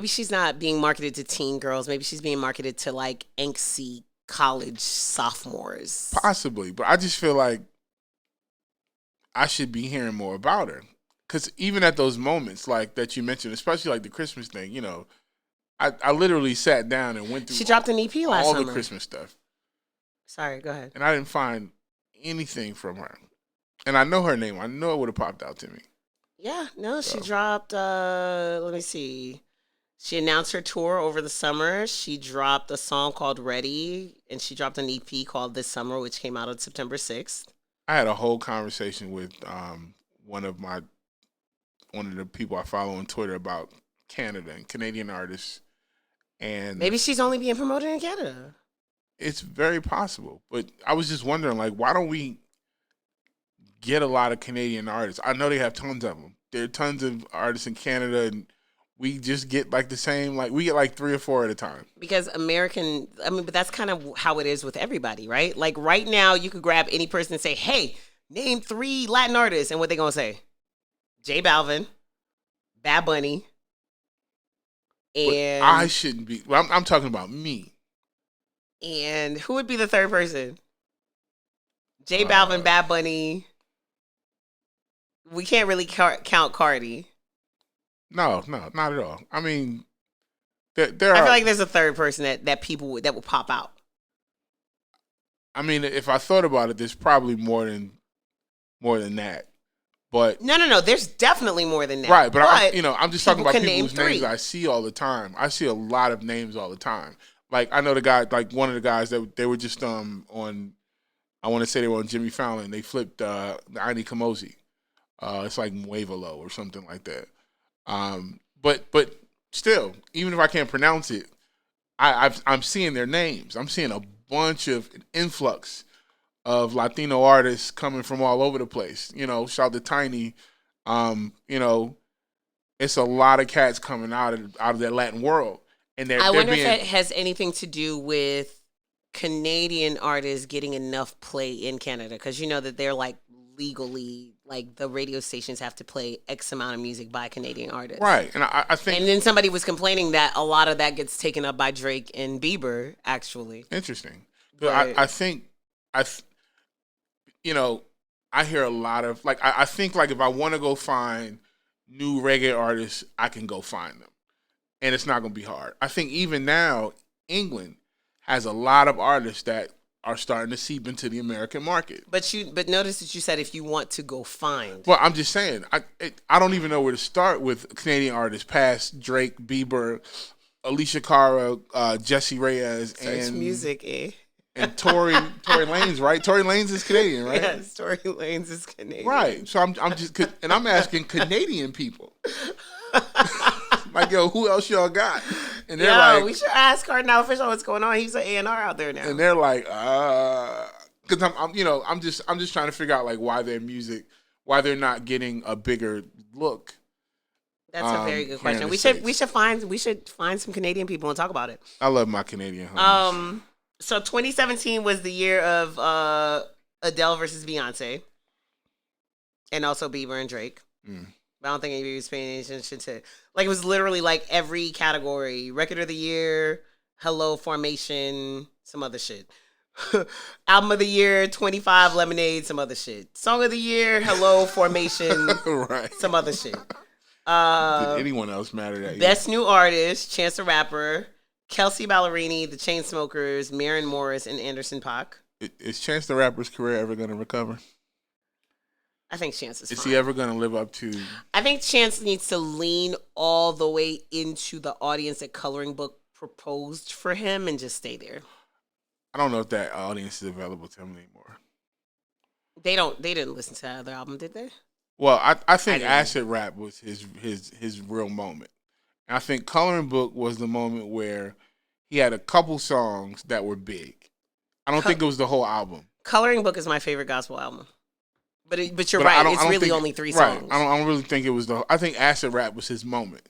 she's not being marketed to teen girls. Maybe she's being marketed to like angsty college sophomores. Possibly, but I just feel like I should be hearing more about her. Because even at those moments like that you mentioned, especially like the Christmas thing, you know, I literally sat down and went through. She dropped an EP last summer. All the Christmas stuff. Sorry, go ahead. And I didn't find anything from her. And I know her name. I know it would have popped out to me. Yeah, no, she dropped, let me see. She announced her tour over the summer. She dropped a song called Ready, and she dropped an EP called This Summer, which came out on September 6th. I had a whole conversation with one of the people I follow on Twitter about Canada and Canadian artists. And maybe she's only being promoted in Canada. It's very possible. But I was just wondering, like, why don't we get a lot of Canadian artists? I know they have tons of them. There are tons of artists in Canada, and we just get like the same, like we get like 3 or 4 at a time. Because but that's kind of how it is with everybody, right? Like right now, you could grab any person and say, hey, name 3 Latin artists. And what they going to say? J Balvin, Bad Bunny, and... But I shouldn't be. Well, I'm talking about me. And who would be the third person? J Balvin, Bad Bunny. We can't really count Cardi. No, not at all. I mean, I feel like there's a third person that people that will pop out. I mean, if I thought about it, there's probably more than that. But no, there's definitely more than that. Right, but I'm just talking about people whose 3 names I see all the time. I see a lot of names all the time. Like I know the guy, like one of the guys that they were just on. I want to say they were on Jimmy Fallon. They flipped Ani Kamosi. It's like Muevalo or something like that. But still, even if I can't pronounce it, I'm seeing their names. I'm seeing a bunch of influx of Latino artists coming from all over the place. You know, shout out to Tiny. It's a lot of cats coming out of that Latin world. And I wonder if it has anything to do with Canadian artists getting enough play in Canada, because you know that they're like legally, like the radio stations have to play X amount of music by Canadian artists. Right. And I think... And then somebody was complaining that a lot of that gets taken up by Drake and Bieber, actually. Interesting. But I think, I hear a lot of, like, I think, like, if I want to go find new reggae artists, I can go find them. And it's not going to be hard. I think even now, England has a lot of artists that are starting to seep into the American market. But notice that you said if you want to go find. Well, I'm just saying, I don't even know where to start with Canadian artists past Drake, Bieber, Alicia Cara, Jessie Reyez, Such music, eh? And Tory Lanez, right? Tory Lanez is Canadian, right? Yes, Tory Lanez is Canadian. Right. So I'm just, and I'm asking Canadian people. Like, yo, who else y'all got? And they're like, we should ask Cardinal Official what's going on. He's an A&R out there now. And they're like, because I'm just trying to figure out like why they're not getting a bigger look. That's a very good question. We should find some Canadian people and talk about it. I love my Canadian homies. So 2017 was the year of Adele versus Beyonce, and also Bieber and Drake. But I don't think anybody was paying attention to. Like, it was literally like every category: record of the year, Hello, Formation, some other shit. Album of the year, 25 Lemonade, some other shit. Song of the year, Hello, Formation, right, some other shit. Did anyone else matter that year? Best New Artist, Chance the Rapper, Kelsey Ballerini, The Chainsmokers, Maren Morris, and Anderson .Paak. Is Chance the Rapper's career ever going to recover? I think Chance is fine. Is he ever going to live up to... I think Chance needs to lean all the way into the audience that Coloring Book proposed for him and just stay there. I don't know if that audience is available to him anymore. They didn't listen to that other album, did they? Well, I think Acid Rap was his real moment. And I think Coloring Book was the moment where he had a couple songs that were big. I don't think it was the whole album. Coloring Book is my favorite gospel album. But you're right. It's really only 3 songs. Right. I don't really think it was I think Acid Rap was his moment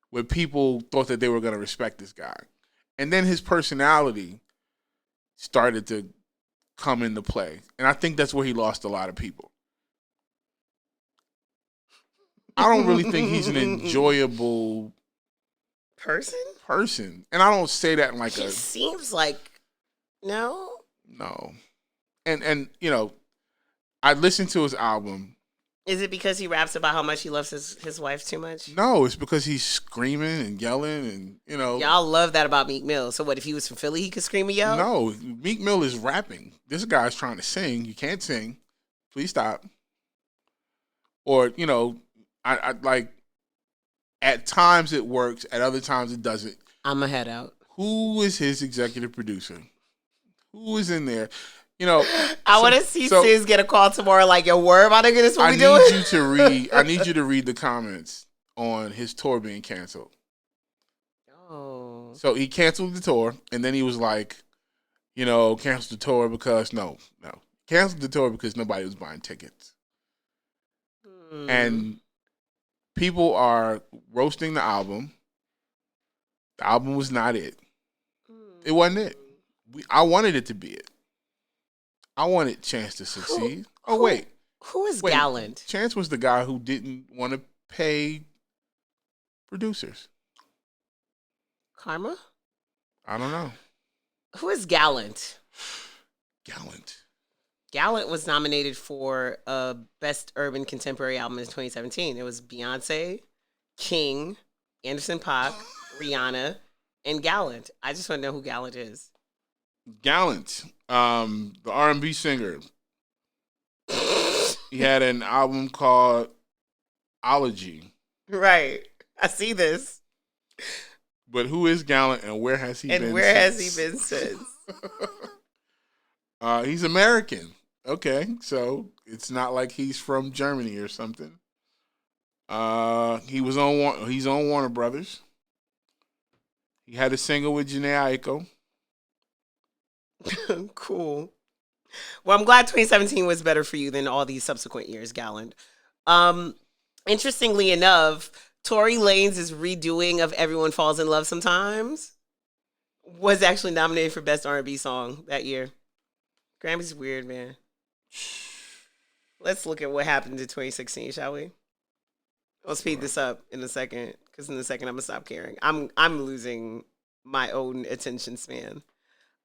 where people thought that they were going to respect this guy. And then his personality started to come into play. And I think that's where he lost a lot of people. I don't really think he's an enjoyable person. And I don't say that in like he seems like, no. And you know, I listened to his album. Is it because he raps about how much he loves his wife too much? No, it's because he's screaming and yelling and, you know. Y'all love that about Meek Mill. So what, if he was from Philly, he could scream and yell? No, Meek Mill is rapping. This guy's trying to sing. You can't sing. Please stop. Or, you know, I like, at times it works, at other times it doesn't. I'm a head out. Who is his executive producer? Who is in there? You know, I want to see Ciz get a call tomorrow. Like, yo, word about to get this. What we doing? I need you to read the comments on his tour being canceled. Oh, so he canceled the tour, and then he was like, you know, canceled the tour because canceled the tour because nobody was buying tickets, and people are roasting the album. The album was not it. It wasn't it. I wanted it to be it. I wanted Chance to succeed. Who is Gallant? Chance was the guy who didn't want to pay producers. Karma? I don't know. Who is Gallant? Gallant was nominated for Best Urban Contemporary Album in 2017. It was Beyonce, King, Anderson .Paak, Rihanna, and Gallant. I just want to know who Gallant is. Gallant, the R&B singer. He had an album called Ology. Right. I see this. But who is Gallant and where has he been? And where has he been since? He's American. Okay, so it's not like he's from Germany or something. He's on Warner Brothers. He had a single with Jhené Aiko. Cool. Well, I'm glad 2017 was better for you than all these subsequent years, Gallant. Interestingly enough, Tory Lanez' redoing of Everyone Falls in Love Sometimes was actually nominated for Best R&B Song that year. Grammy's weird, man. Let's look at what happened in 2016, shall we? I'll speed this up in a second, because in a second I'm going to stop caring. I'm losing my own attention span.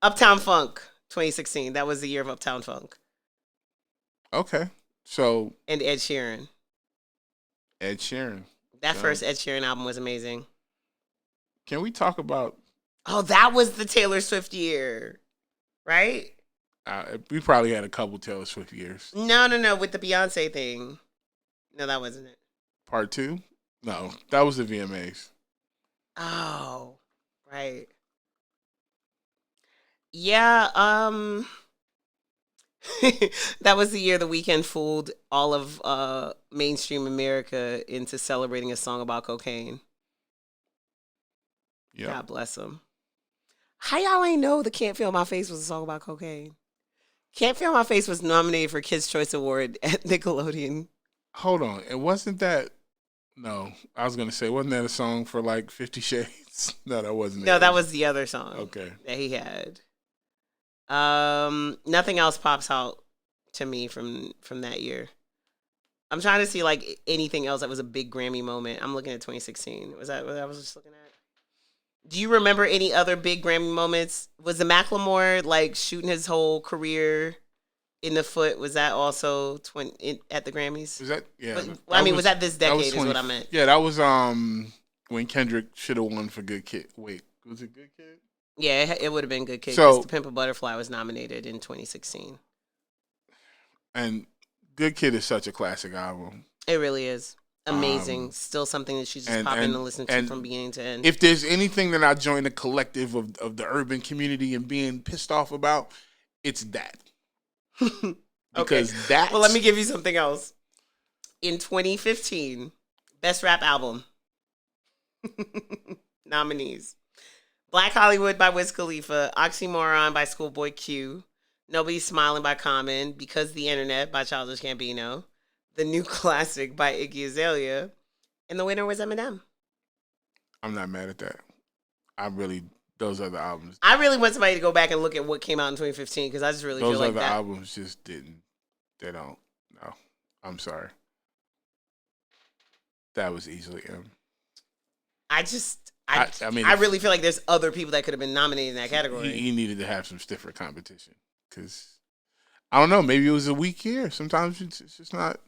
Uptown Funk, 2016. That was the year of Uptown Funk. Okay. So. And Ed Sheeran. That first Ed Sheeran album was amazing. Can we talk about... Oh, that was the Taylor Swift year, right? We probably had a couple Taylor Swift years. No, with the Beyonce thing. No, that wasn't it. Part 2? No, that was the VMAs. Oh, right. Yeah, that was the year The Weeknd fooled all of mainstream America into celebrating a song about cocaine. Yep. God bless him. How y'all ain't know the Can't Feel My Face was a song about cocaine? Can't Feel My Face was nominated for Kids' Choice Award at Nickelodeon. Hold on. And wasn't that... No, I was going to say, wasn't that a song for like 50 Shades? No, that wasn't it. No, that was the other song. Okay. That he had. Nothing else pops out to me from that year. I'm trying to see like anything else that was a big Grammy moment. I'm looking at 2016. Was that what I was just looking at? Do you remember any other big Grammy moments? Was the Macklemore like shooting his whole career in the foot? Was that also at the Grammys? Was that was that this decade? Is what I meant. Yeah, that was when Kendrick should have won for Good Kid. Wait, was it Good Kid? Yeah, it would have been Good Kid. So, To Pimp a Butterfly was nominated in 2016. And Good Kid is such a classic album. It really is. Amazing. Still something that you just pop in and listen to from beginning to end. If there's anything that I join the collective of the urban community and being pissed off about, it's that. Because that. Well, let me give you something else. In 2015, Best Rap Album nominees: Black Hollywood by Wiz Khalifa, Oxymoron by Schoolboy Q, Nobody's Smiling by Common, Because the Internet by Childish Gambino, The New Classic by Iggy Azalea, and the winner was Eminem. I'm not mad at that. Those other albums. I really want somebody to go back and look at what came out in 2015 because I just really feel like that. Those other albums just didn't. They don't. No. I'm sorry. That was easily M. I really feel like there's other people that could have been nominated in that category. He needed to have some stiffer competition because, I don't know, maybe it was a weak year. Sometimes it's just not.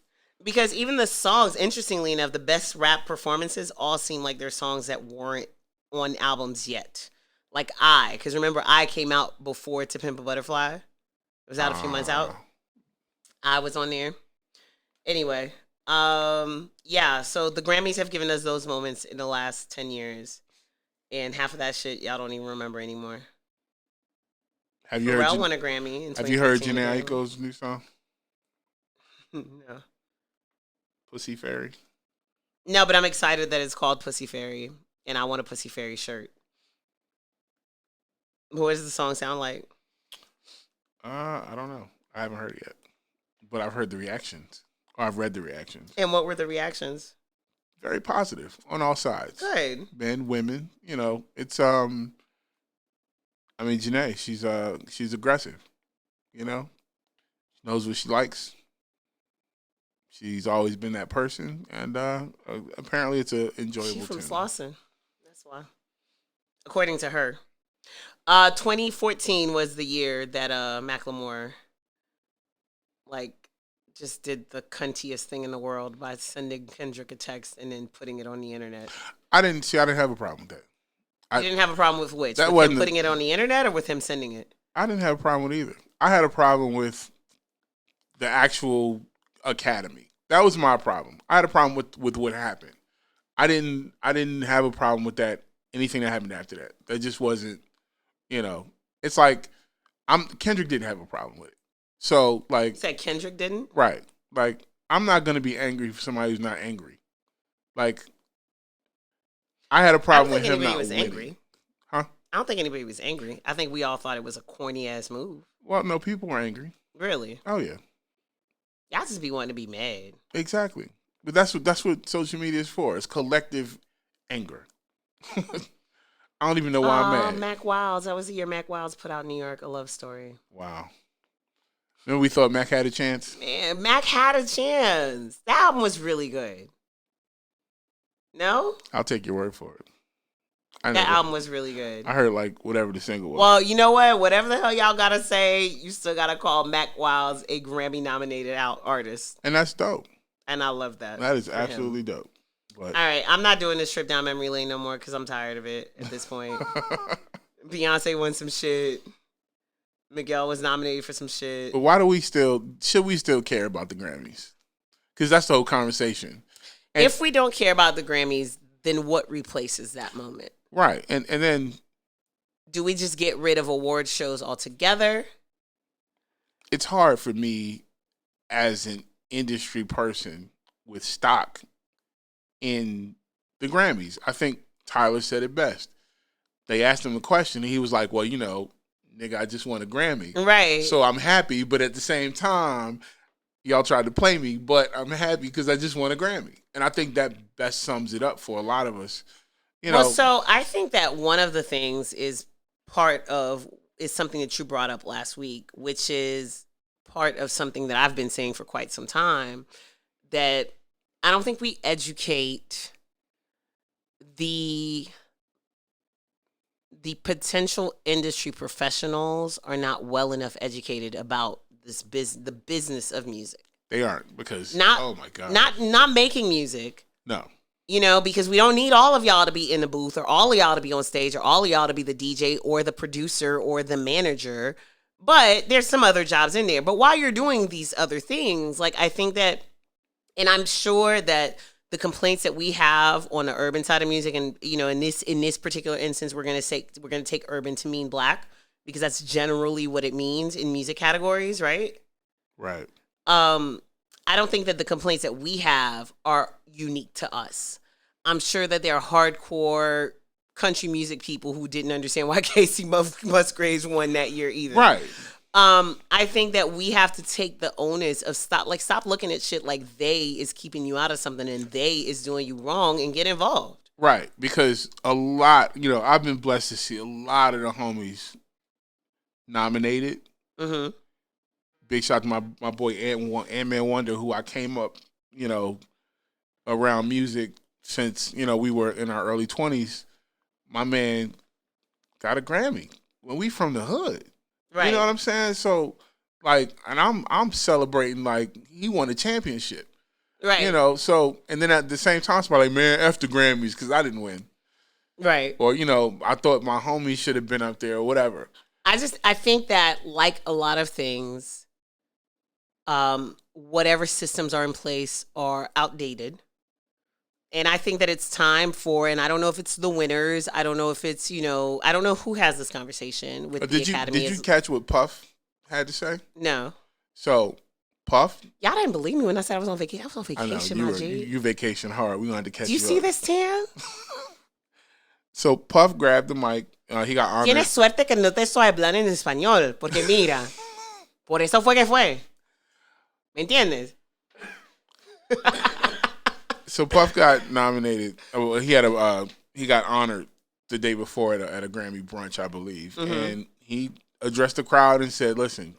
Because even the songs, interestingly enough, the best rap performances all seem like they're songs that weren't on albums yet. Like because remember, I came out before To Pimp a Butterfly. It was out a few months out. I was on there. Anyway, yeah, so the Grammys have given us those moments in the last 10 years. And half of that shit y'all don't even remember anymore. Have you Pharrell won a Grammy in 2015. Have you heard Jhené Aiko's new song? No. Pussy Fairy? No, but I'm excited that it's called Pussy Fairy. And I want a Pussy Fairy shirt. What does the song sound like? I don't know. I haven't heard it yet. But I've heard the reactions. Or I've read the reactions. And what were the reactions? Very positive on all sides. Good. Men, women, it's Jhené, she's aggressive. She knows what she likes. She's always been that person, and apparently it's an enjoyable She's from tune. Slauson. That's why. According to her. 2014 was the year that Macklemore just did the cuntiest thing in the world by sending Kendrick a text and then putting it on the internet. I didn't have a problem with that. You didn't have a problem with which? That with him putting it on the internet or with him sending it? I didn't have a problem with either. I had a problem with the actual Academy. That was my problem. I had a problem with what happened. I didn't have a problem with that. Anything that happened after that. That just wasn't, it's like Kendrick didn't have a problem with it. So, you said Kendrick didn't? Right. I'm not going to be angry for somebody who's not angry. I had a problem with him not winning. Angry. Huh? I don't think anybody was angry. I think we all thought it was a corny-ass move. Well, no, people were angry. Really? Oh, yeah. Y'all just be wanting to be mad. Exactly. But that's what social media is for. It's collective anger. I don't even know why I'm mad. Mac Wilds. That was the year Mac Wilds put out New York, A Love Story. Wow. Remember we thought Mac had a chance? Man, Mac had a chance. That album was really good. No? I'll take your word for it. That album was really good. I heard whatever the single was. Well, you know what? Whatever the hell y'all gotta say, you still gotta call Mac Wilds a Grammy-nominated artist. And that's dope. And I love that. That is absolutely dope. But. All right, I'm not doing this trip down memory lane no more because I'm tired of it at this point. Beyonce won some shit. Miguel was nominated for some shit. But why should we still care about the Grammys? Because that's the whole conversation. And if we don't care about the Grammys, then what replaces that moment? Right. And then... do we just get rid of award shows altogether? It's hard for me as an industry person with stock in the Grammys. I think Tyler said it best. They asked him a question and he was like, well, nigga, I just won a Grammy. Right. So I'm happy, but at the same time, y'all tried to play me, but I'm happy because I just won a Grammy. And I think that best sums it up for a lot of us. Well, so I think that one of the things is something that you brought up last week, which is part of something that I've been saying for quite some time, that I don't think we educate the potential industry professionals are not well enough educated about the business of music. They aren't because oh my God. Not making music. No. Because we don't need all of y'all to be in the booth or all of y'all to be on stage or all of y'all to be the DJ or the producer or the manager. But there's some other jobs in there. But while you're doing these other things, I think that, and I'm sure that the complaints that we have on the urban side of music, and in this particular instance, we're gonna take urban to mean black, because that's generally what it means in music categories, right? Right. I don't think that the complaints that we have are unique to us. I'm sure that there are hardcore country music people who didn't understand why Kacey Musgraves won that year either. Right. I think that we have to take the onus of stop looking at shit like they is keeping you out of something and they is doing you wrong, and get involved. Right. Because a lot, I've been blessed to see a lot of the homies nominated. Mm-hmm. Big shout out to my boy Ant-Man Wonder, who I came up, around music since, we were in our early 20s. My man got a Grammy when we from the hood. Right. You know what I'm saying? So, and I'm celebrating like he won a championship. Right. So, and then at the same time, somebody like, man, F the Grammys because I didn't win. Right. Or, I thought my homie should have been up there or whatever. I think that, like a lot of things, whatever systems are in place are outdated. And I think that it's time for, and I don't know if it's the winners, I don't know if it's, I don't know who has this conversation with the Academy. Did you catch what Puff had to say? No. So, Puff? Y'all didn't believe me when I said I was on vacation. I was on vacation, my G. You vacation hard. We're going to catch you up. Do you see this, Tam? So, Puff grabbed the mic. He got honored. Tienes suerte que no te estoy hablando en español, porque mira, por eso fue que fue. ¿Me entiendes? So Puff got nominated. He got honored the day before at a Grammy brunch, I believe, mm-hmm. and he addressed the crowd and said, "Listen,"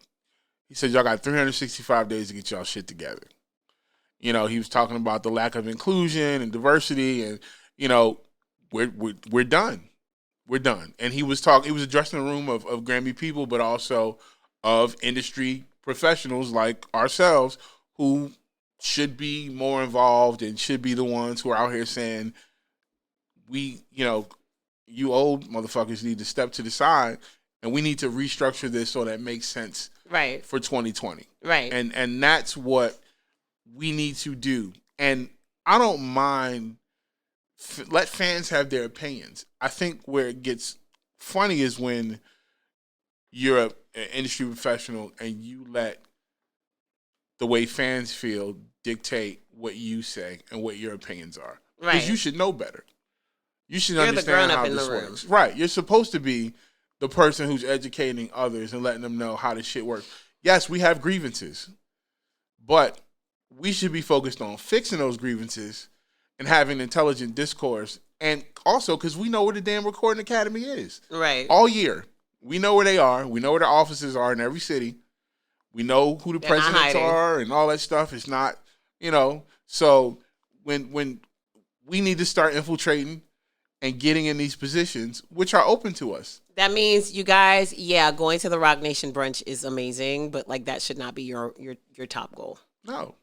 he said, "y'all got 365 days to get y'all shit together." He was talking about the lack of inclusion and diversity, and we're done. We're done. And he was addressing a room of Grammy people, but also of industry professionals like ourselves who should be more involved and should be the ones who are out here saying, you old motherfuckers need to step to the side and we need to restructure this so that it makes sense right for 2020. Right. And that's what we need to do. And I don't mind, let fans have their opinions. I think where it gets funny is when you're an industry professional and you let the way fans feel dictate what you say and what your opinions are. Right. Because you should know better. You should understand how this works. Right. You're supposed to be the person who's educating others and letting them know how this shit works. Yes, we have grievances, but we should be focused on fixing those grievances and having intelligent discourse. And also because we know where the damn Recording Academy is. Right. All year. We know where they are. We know where the offices are in every city. We know who the presidents are and all that stuff. It's not, so when we need to start infiltrating and getting in these positions, which are open to us. That means you guys, going to the Rock Nation brunch is amazing, but like that should not be your top goal. No.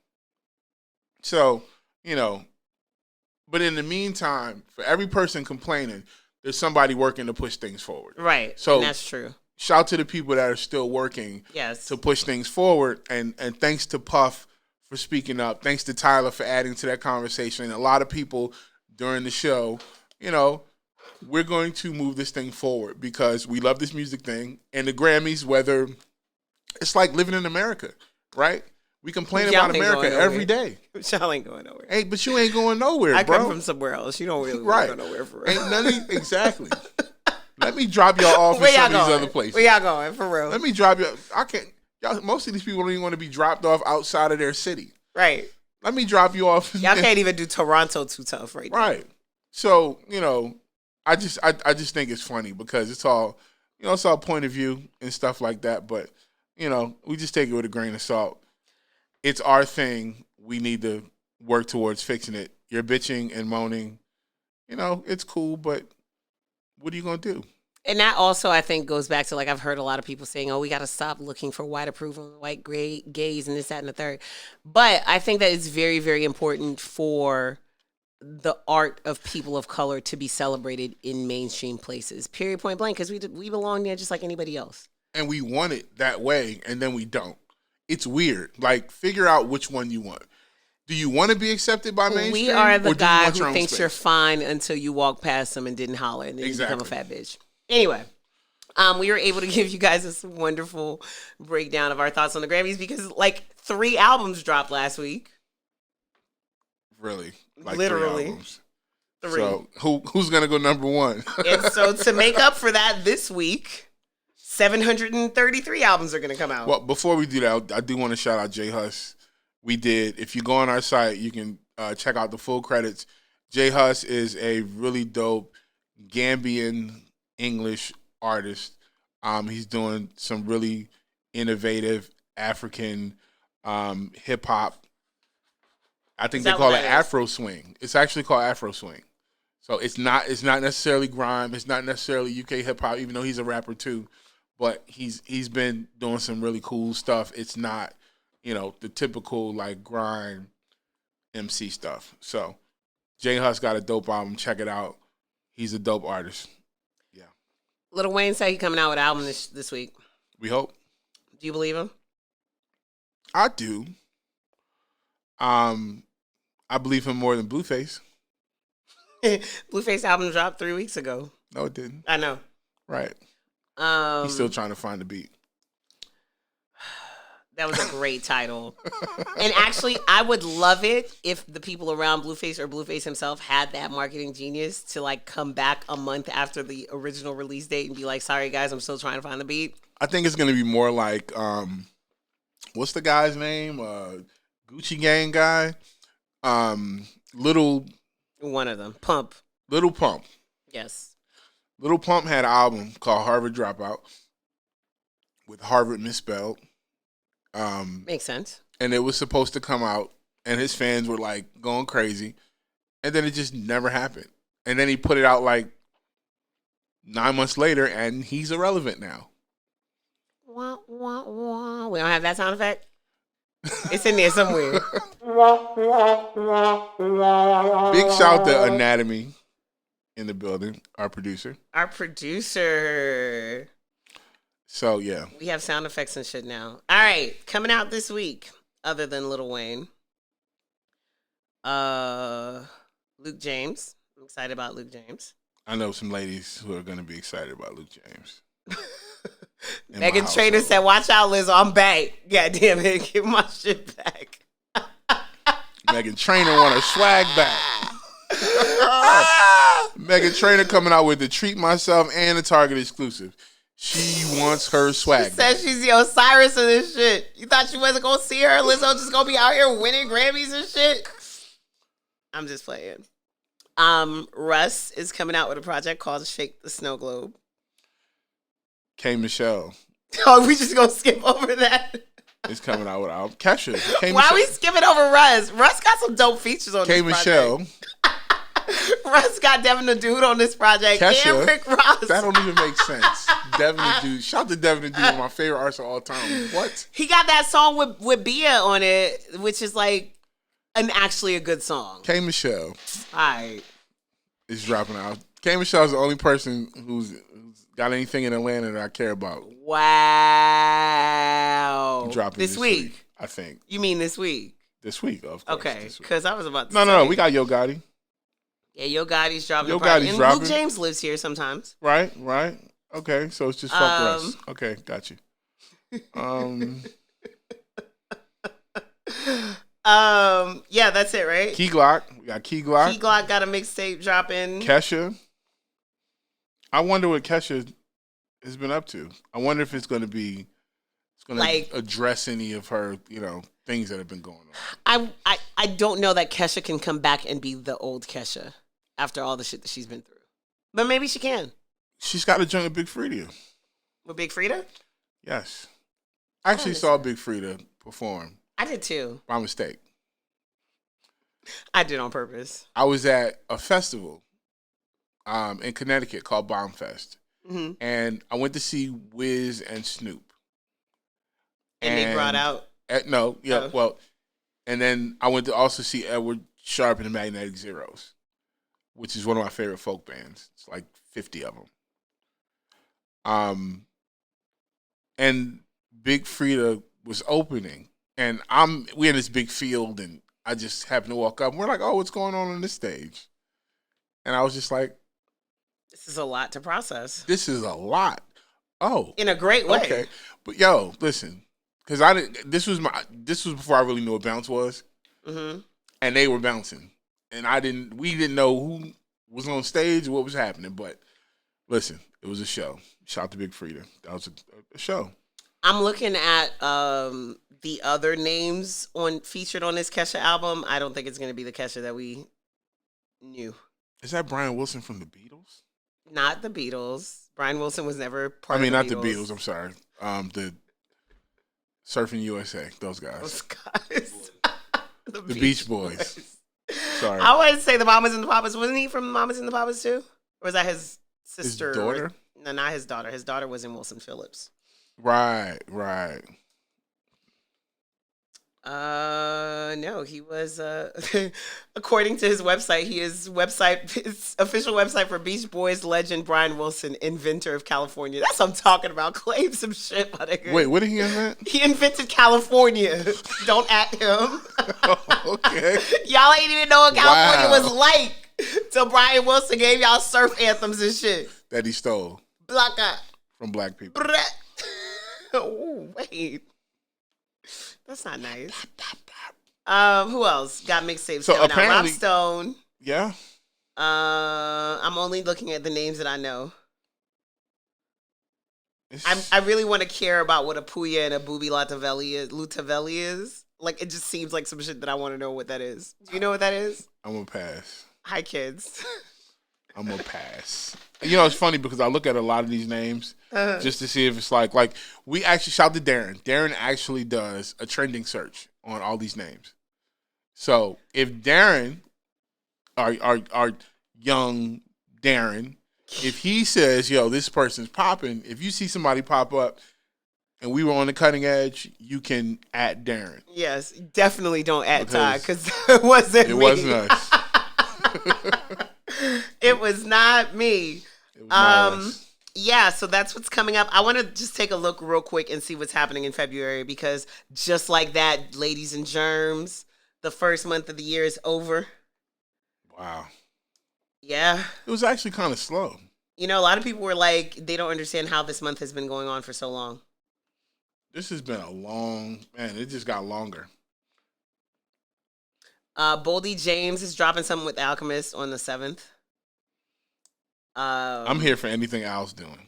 So, but in the meantime, for every person complaining, there's somebody working to push things forward. Right. So and that's true. Shout to the people that are still working to push things forward. And thanks to Puff for speaking up. Thanks to Tyler for adding to that conversation. A lot of people during the show, we're going to move this thing forward because we love this music thing. And the Grammys, whether it's like living in America, right? We complain about America every day. Y'all ain't going nowhere. Hey, but you ain't going nowhere, bro. I come from somewhere else. You don't really want to go nowhere for real. Ain't nothing, exactly. Let me drop y'all off in some of these other places. Where y'all going, for real? Let me drop y'all. Most of these people don't even want to be dropped off outside of their city. Right. Let me drop you off. Y'all can't even do Toronto too tough right now. Right. So, I just think it's funny because it's all, it's all point of view and stuff like that. But, we just take it with a grain of salt. It's our thing. We need to work towards fixing it. You're bitching and moaning. It's cool, but what are you going to do? And that also, I think, goes back to, I've heard a lot of people saying, we got to stop looking for white approval and white gays and this, that, and the third. But I think that it's very, very important for the art of people of color to be celebrated in mainstream places, period, point blank, because we belong there just like anybody else. And we want it that way, and then we don't. It's weird. Figure out which one you want. Do you want to be accepted by mainstream? We are the guy who thinks space? you're fine until you walk past them and didn't holler and then you become a fat bitch. Anyway, we were able to give you guys this wonderful breakdown of our thoughts on the Grammys because like 3 albums dropped last week. Really? Like Literally. 3 albums. 3. So who's going to go number 1? And so to make up for that this week, 733 albums are going to come out. Well, before we do that, I do want to shout out J Hus. We did. If you go on our site, you can check out the full credits. J Hus is a really dope Gambian English artist. He's doing some really innovative African hip hop. I think they call it Afro swing. It's actually called Afro swing. So it's not necessarily grime. It's not necessarily UK hip hop, even though he's a rapper too. But he's been doing some really cool stuff. It's not, the typical like grime MC stuff. So J Hus got a dope album. Check it out. He's a dope artist. Yeah. Lil Wayne said he's coming out with an album this week. We hope. Do you believe him? I do. I believe him more than Blueface. Blueface album dropped 3 weeks ago. No, it didn't. I know. Right. He's still trying to find the beat. That was a great title. And actually, I would love it if the people around Blueface or Blueface himself had that marketing genius to like come back a month after the original release date and be like, sorry guys, I'm still trying to find the beat. I think it's going to be more like, what's the guy's name? Gucci Gang guy. One of them. Pump. Little Pump. Yes. Little Pump had an album called Harvard Dropout with Harvard misspelled. Makes sense. And it was supposed to come out, and his fans were like going crazy, and then it just never happened. And then he put it out like 9 months later, and he's irrelevant now. Wah, wah, wah. We don't have that sound effect? It's in there somewhere. Big shout to Anatomē in the building, our producer. Our producer. So, yeah. We have sound effects and shit now. All right. Coming out this week, other than Lil Wayne. Luke James. I'm excited about Luke James. I know some ladies who are going to be excited about Luke James. Megan Trainor said, watch out, Liz. I'm back. God damn it. Give my shit back. Megan Trainor want her swag back. Megan Trainor coming out with the Treat Myself and the Target exclusive. She wants her swag. She said she's the Osiris of this shit. You thought you wasn't going to see her? Lizzo just going to be out here winning Grammys and shit? I'm just playing. Russ is coming out with a project called Shake the Snow Globe. K. Michelle. Oh, we just going to skip over that? It's coming out with our Kesha. Why are we skipping over Russ? Russ got some dope features on this project. K. Michelle. Russ got Devin the Dude on this project. Kesha, and Rick Ross. That don't even make sense. Devin the Dude. Shout out to Devin the Dude, one of my favorite artists of all time. What? He got that song with Bia on it, which is like actually a good song. K. Michelle. All right. Is dropping out. K. Michelle's the only person who's got anything in Atlanta that I care about. Wow. Dropping this week, I think. You mean this week? This week, of course. Okay, because I was about to say. No, we got Yo Gotti. Yeah, Yo Gotti's dropping. Yo Gotti's and dropping. Luke James lives here sometimes. Right. Okay, so it's just fuck Russ. Okay, got you. Yeah, that's it, right? Key Glock. We got Key Glock. Key Glock got a mixtape dropping. Kesha. I wonder what Kesha has been up to. I wonder if it's going to address any of her, things that have been going on. I don't know that Kesha can come back and be the old Kesha after all the shit that she's been through. But maybe she can. She's got to join with Big Freedia. With Big Freedia? Yes. I actually saw Big Freedia perform. I did too. By mistake. I did on purpose. I was at a festival in Connecticut called Bombfest. Mm-hmm. And I went to see Wiz and Snoop. And they brought out... and then I went to also see Edward Sharpe and the Magnetic Zeros, which is one of my favorite folk bands. It's like 50 of them. And Big Freedia was opening, and we're in this big field, and I just happened to walk up and we're like, oh, what's going on this stage? And I was just like, this is a lot to process. This is a lot. Oh. In a great way. Okay. But yo, listen. Because this was before I really knew what bounce was. Mm-hmm. And they were bouncing. And we didn't know who was on stage or what was happening. But listen, it was a show. Shout out to Big Frida. That was a show. I'm looking at the other names featured on this Kesha album. I don't think it's going to be the Kesha that we knew. Is that Brian Wilson from the Beatles? Not the Beatles. Brian Wilson was never part of the Beatles. Not the Beatles. I'm sorry. The Surfing USA. Those guys. Those guys. the Beach Boys. Sorry. I wanted to say the Mamas and the Papas. Wasn't he from Mamas and the Papas too? Or was that his sister? His daughter? No, not his daughter. His daughter was in Wilson Phillips. Right. No, he was, according to his website, his official website for Beach Boys legend Brian Wilson, inventor of California. That's what I'm talking about. Claim some shit, my nigga. Wait, what did he invent? He invented California. Don't at him. Okay. Y'all ain't even know what California was like till Brian Wilson gave y'all surf anthems and shit. That he stole. Blacka. From black people. Oh, wait. That's not nice. Who else got mixtapes coming out? Rob Stone. Yeah. I'm only looking at the names that I know. I really want to care about what a Puya and a Booby Lutavelli is. Like, it just seems like some shit that I want to know what that is. Do you know what that is? I'm going to pass. Hi, kids. I'm going to pass. You know, it's funny because I look at a lot of these names just to see if it's like we actually shout to Darren. Darren actually does a trending search on all these names. So if Darren, our young Darren, if he says, yo, this person's popping, if you see somebody pop up and we were on the cutting edge, you can at Darren. Yes, definitely don't at Ty because it wasn't me. It wasn't us. It was not me. Yeah, so that's what's coming up. I want to just take a look real quick and see what's happening in February because just like that, ladies and germs, the first month of the year is over. Wow. Yeah. It was actually kind of slow. You know, a lot of people were like, they don't understand how this month has been going on for so long. This has been it just got longer. Boldy James is dropping something with Alchemist on the 7th. I'm here for anything Al's doing.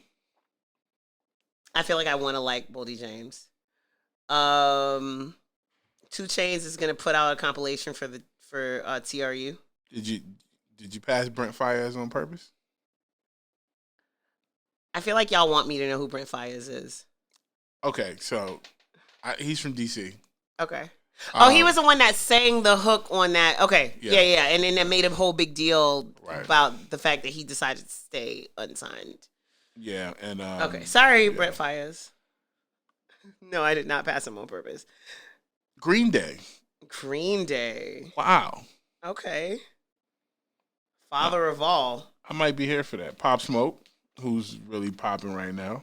I feel like I want to like Boldy James. 2 Chainz is going to put out a compilation for TRU. Did you pass Brent Faiyaz on purpose? I feel like y'all want me to know who Brent Faiyaz is. Okay, so he's from DC. Okay. He was the one that sang the hook on that. Okay, yeah. And then that made a whole big deal about the fact that he decided to stay unsigned. Yeah, and okay, sorry, Brent Faiyaz. No, I did not pass him on purpose. Green Day. Wow. Okay. Father of all. I might be here for that. Pop Smoke, who's really popping right now.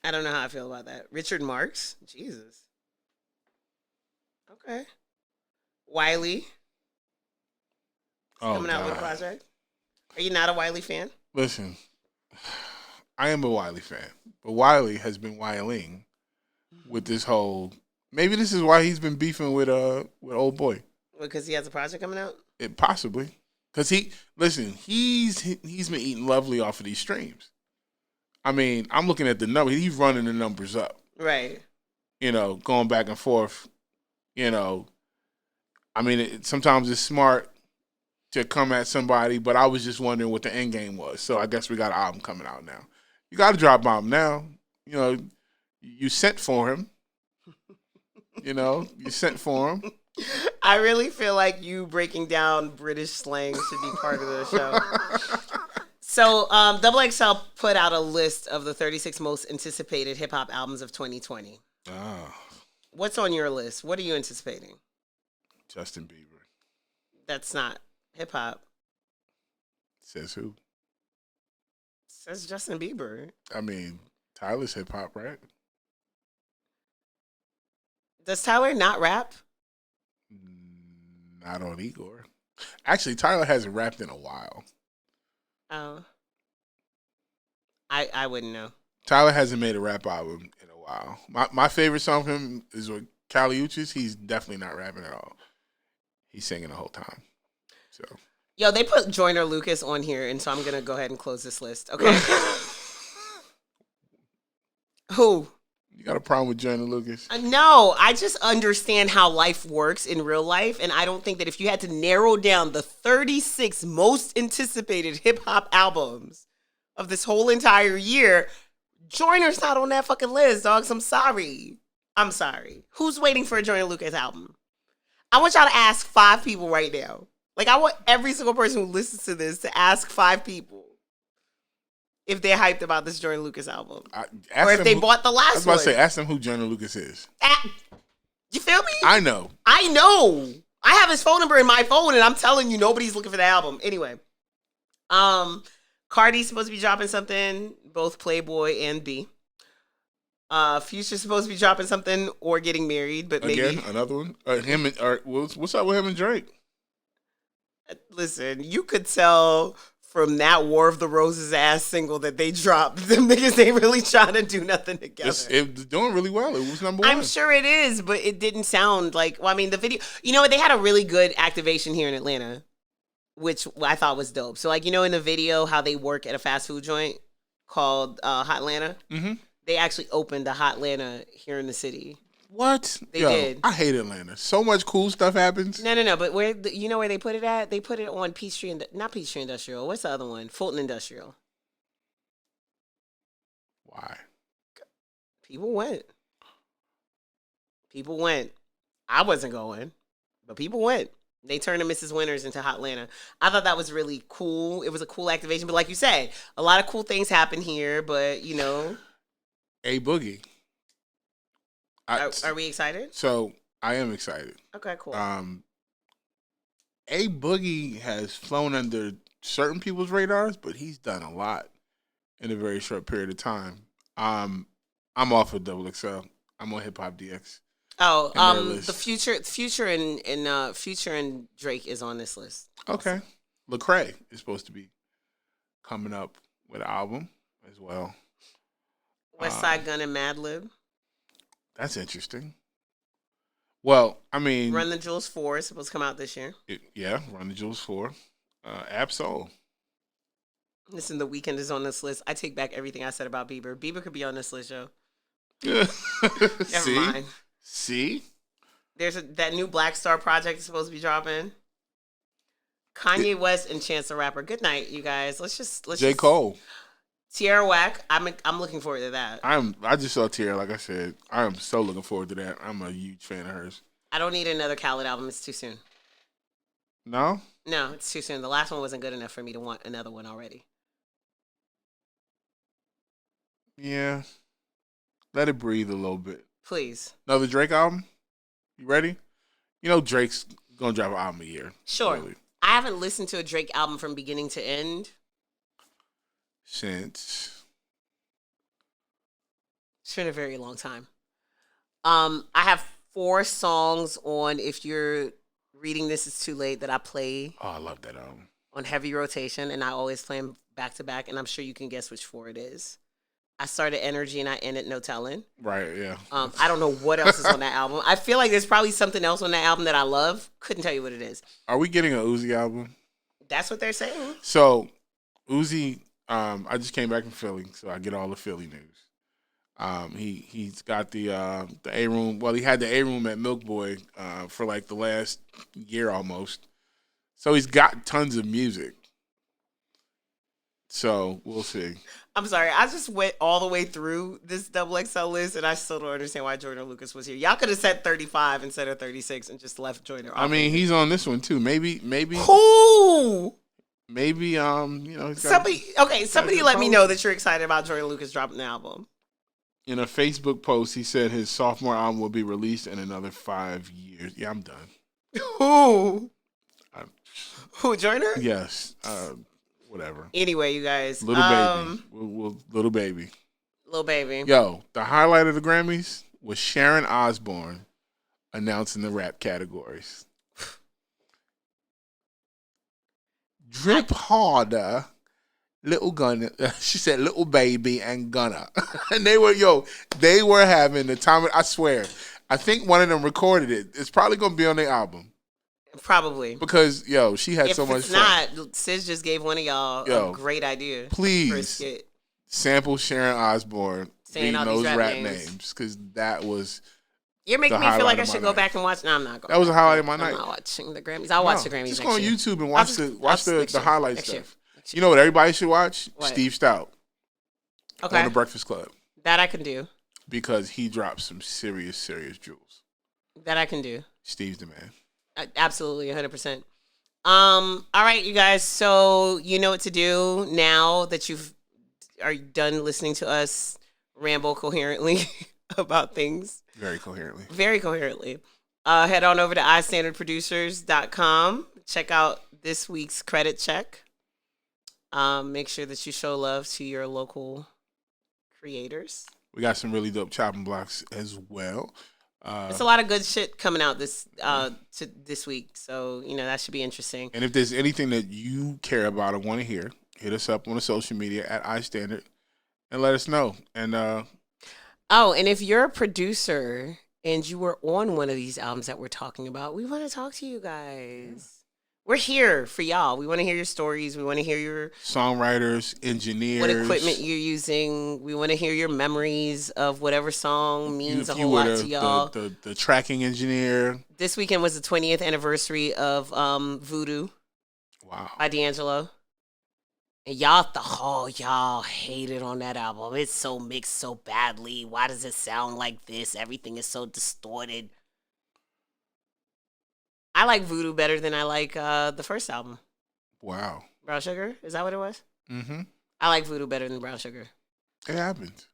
I don't know how I feel about that. Richard Marx. Jesus. Okay. Wiley. Coming out with a project. Are you not a Wiley fan? Listen, I am a Wiley fan, but Wiley has been wiling with this whole. Maybe this is why he's been beefing with old boy. Because he has a project coming out. Possibly, because he's been eating lovely off of these streams. I mean, I'm looking at the number. He's running the numbers up. Right. You know, going back and forth. You know, I mean, sometimes it's smart to come at somebody, but I was just wondering what the end game was. So I guess we got an album coming out now. You got to drop album now. You know, you sent for him. You know, you sent for him. I really feel like you breaking down British slang should be part of the show. So, XXL put out a list of the 36 most anticipated hip-hop albums of 2020. Oh. What's on your list? What are you anticipating? Justin Bieber. That's not hip-hop. Says who? Says Justin Bieber. I mean, Tyler's hip-hop, right? Does Tyler not rap? Not on Igor. Actually, Tyler hasn't rapped in a while. Oh. I wouldn't know. Tyler hasn't made a rap album in a while. My favorite song from him is with Kali Uchis. He's definitely not rapping at all. He's singing the whole time. So, yo, they put Joyner Lucas on here, and so I'm gonna go ahead and close this list. Okay. Who? You got a problem with Joyner Lucas? No, I just understand how life works in real life, and I don't think that if you had to narrow down the 36 most anticipated hip hop albums of this whole entire year, Joyner's not on that fucking list, dogs. I'm sorry. Who's waiting for a Joyner Lucas album? I want y'all to ask 5 people right now. Like, I want every single person who listens to this to ask 5 people if they're hyped about this Joyner Lucas album. Or if they bought the last one. I was about to say, ask them who Joyner Lucas is. You feel me? I know. I have his phone number in my phone, and I'm telling you, nobody's looking for the album. Anyway. Cardi's supposed to be dropping something, both Playboy and B. Future's supposed to be dropping something or getting married, but maybe again another one. What's up with him and Drake? Listen, you could tell from that War of the Roses ass single that they dropped, them niggas ain't really trying to do nothing together. It's doing really well. It was number 1. I'm sure it is, but it didn't sound like. Well, I mean, the video. You know what? They had a really good activation here in Atlanta, which I thought was dope. So, like, you know, in the video, how they work at a fast food joint called Hot Atlanta? Mm-hmm. They actually opened a Hot Atlanta here in the city. What? They did. I hate Atlanta. So much cool stuff happens. No. But you know where they put it at? They put it on Peachtree, not Peachtree Industrial. What's the other one? Fulton Industrial. Why? People went. I wasn't going, but people went. They turned the Mrs. Winters into Hot Atlanta. I thought that was really cool. It was a cool activation. But like you said, a lot of cool things happen here. But, you know. A Boogie. Are we excited? So, I am excited. Okay, cool. A Boogie has flown under certain people's radars, but he's done a lot in a very short period of time. I'm off of XXL. I'm on Hip Hop DX. Oh, the Future and Drake is on this list. Okay. Lecrae is supposed to be coming up with an album as well. West Side Gun and Madlib. That's interesting. Well, I mean, Run the Jewels 4 is supposed to come out this year. Run the Jewels 4. Absol. Listen, The Weeknd is on this list. I take back everything I said about Bieber. Bieber could be on this list, yo. Never mind. See? There's that new Black Star project is supposed to be dropping. Kanye West and Chance the Rapper. Good night, you guys. Let's J. Cole. Tierra Whack. I'm looking forward to that. I just saw Tierra, like I said. I am so looking forward to that. I'm a huge fan of hers. I don't need another Khaled album. It's too soon. No? No, it's too soon. The last one wasn't good enough for me to want another one already. Yeah. Let it breathe a little bit. Please. Another Drake album? You ready? You know Drake's going to drop an album a year. Sure. Really. I haven't listened to a Drake album from beginning to end. It's been a very long time. I have 4 songs on If You're Reading This Is Too Late that I play. Oh, I love that album. On heavy rotation, and I always play them back to back, and I'm sure you can guess which 4 it is. I started Energy and I ended No Telling. Right, yeah. I don't know what else is on that album. I feel like there's probably something else on that album that I love. Couldn't tell you what it is. Are we getting an Uzi album? That's what they're saying. So, Uzi... I just came back from Philly, so I get all the Philly news. He's got the A room. Well, he had the A room at Milk Boy for like the last year almost. So he's got tons of music. So we'll see. I'm sorry, I just went all the way through this XXL list, and I still don't understand why Joyner Lucas was here. Y'all could have said 35 instead of 36 and just left Joyner off. I mean, he's on this one too. Maybe. Who? Maybe, you know, somebody let me know that you're excited about Joyner Lucas dropping the album. In a Facebook post, he said his sophomore album will be released in another 5 years. Yeah, I'm done. Who? Joyner? Yes. Whatever. Anyway, you guys. Little baby. Little baby. Little baby. Yo, the highlight of the Grammys was Sharon Osbourne announcing the rap categories. Drip harder. Little Gunna. She said Little Baby and Gunna. And they were having the time. I swear. I think one of them recorded it. It's probably going to be on their album. Probably. Because, she had so much fun. If it's not, Ciz just gave one of y'all a great idea. Please sample Sharon Osbourne saying all those rap names. Because that was... You're making me feel like I should go back and watch. No, I'm not going. That was a highlight of my night. I'm not watching the Grammys. I'll watch the Grammys. Just go on YouTube and watch the highlight stuff. Next You know what everybody should watch? What? Steve Stout. Okay. On the Breakfast Club. That I can do. Because he dropped some serious jewels. That I can do. Steve's the man. Absolutely, 100%. All right, you guys. So you know what to do now that are done listening to us ramble coherently about things. Very coherently. Very coherently. Head on over to istandardproducers.com. Check out this week's credit check. Make sure that you show love to your local creators. We got some really dope chopping blocks as well. It's a lot of good shit coming out this week, so that should be interesting. And if there's anything that you care about or want to hear, hit us up on the social media at iStandard and let us know. And and if you're a producer and you were on one of these albums that we're talking about, we want to talk to you guys. We're here for y'all. We want to hear your stories. We want to hear your songwriters, engineers, what equipment you're using. We want to hear your memories of whatever song means a whole lot to y'all. The tracking engineer. This weekend was the 20th anniversary of Voodoo. Wow. By D'Angelo. And y'all hated on that album. It's so mixed so badly. Why does it sound like this? Everything is so distorted. I like Voodoo better than I like the first album. Wow. Brown Sugar? Is that what it was? Mm-hmm. I like Voodoo better than Brown Sugar. It happened.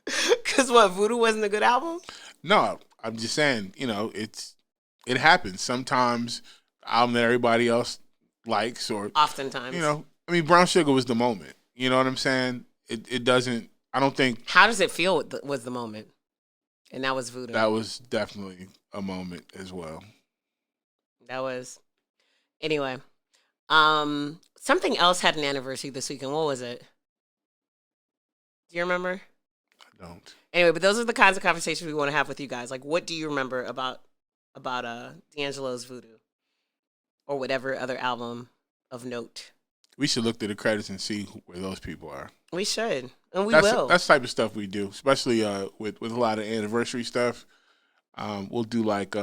Because what, Voodoo wasn't a good album? No, I'm just saying, it happens. Sometimes the album that everybody else likes or... Oftentimes. Brown Sugar was the moment. You know what I'm saying? It doesn't... I don't think... How does it feel was the moment? And that was Voodoo. That was definitely a moment as well. That was. Anyway. Something else had an anniversary this weekend. What was it? Do you remember? I don't. Anyway, but those are the kinds of conversations we want to have with you guys. Like, what do you remember about D'Angelo's Voodoo? Or whatever other album of note. We should look through the credits and see where those people are. We should. And we will. That's the type of stuff we do, especially with a lot of anniversary stuff. We'll do like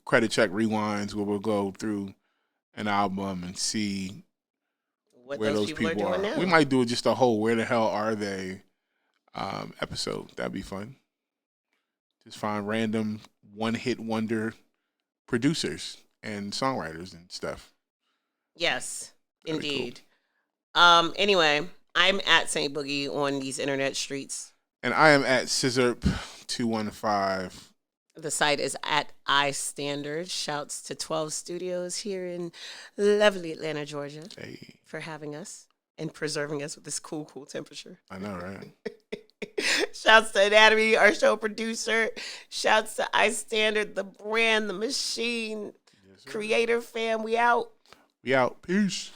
credit check rewinds where we'll go through an album and see where those people are. Now. We might do just a whole "Where the hell are they?" episode. That'd be fun. Just find random one-hit wonder producers and songwriters and stuff. Yes, that'd indeed. Cool. Anyway, I'm at Saint Boogie on these internet streets. And I am at Scissorp215. The site is at iStandard. Shouts to 12 Studios here in lovely Atlanta, Georgia, for having us and preserving us with this cool temperature. I know, right? Shouts to Anatomē, our show producer. Shouts to iStandard, the brand, the machine, yes, creator fam. We out. We out. Peace.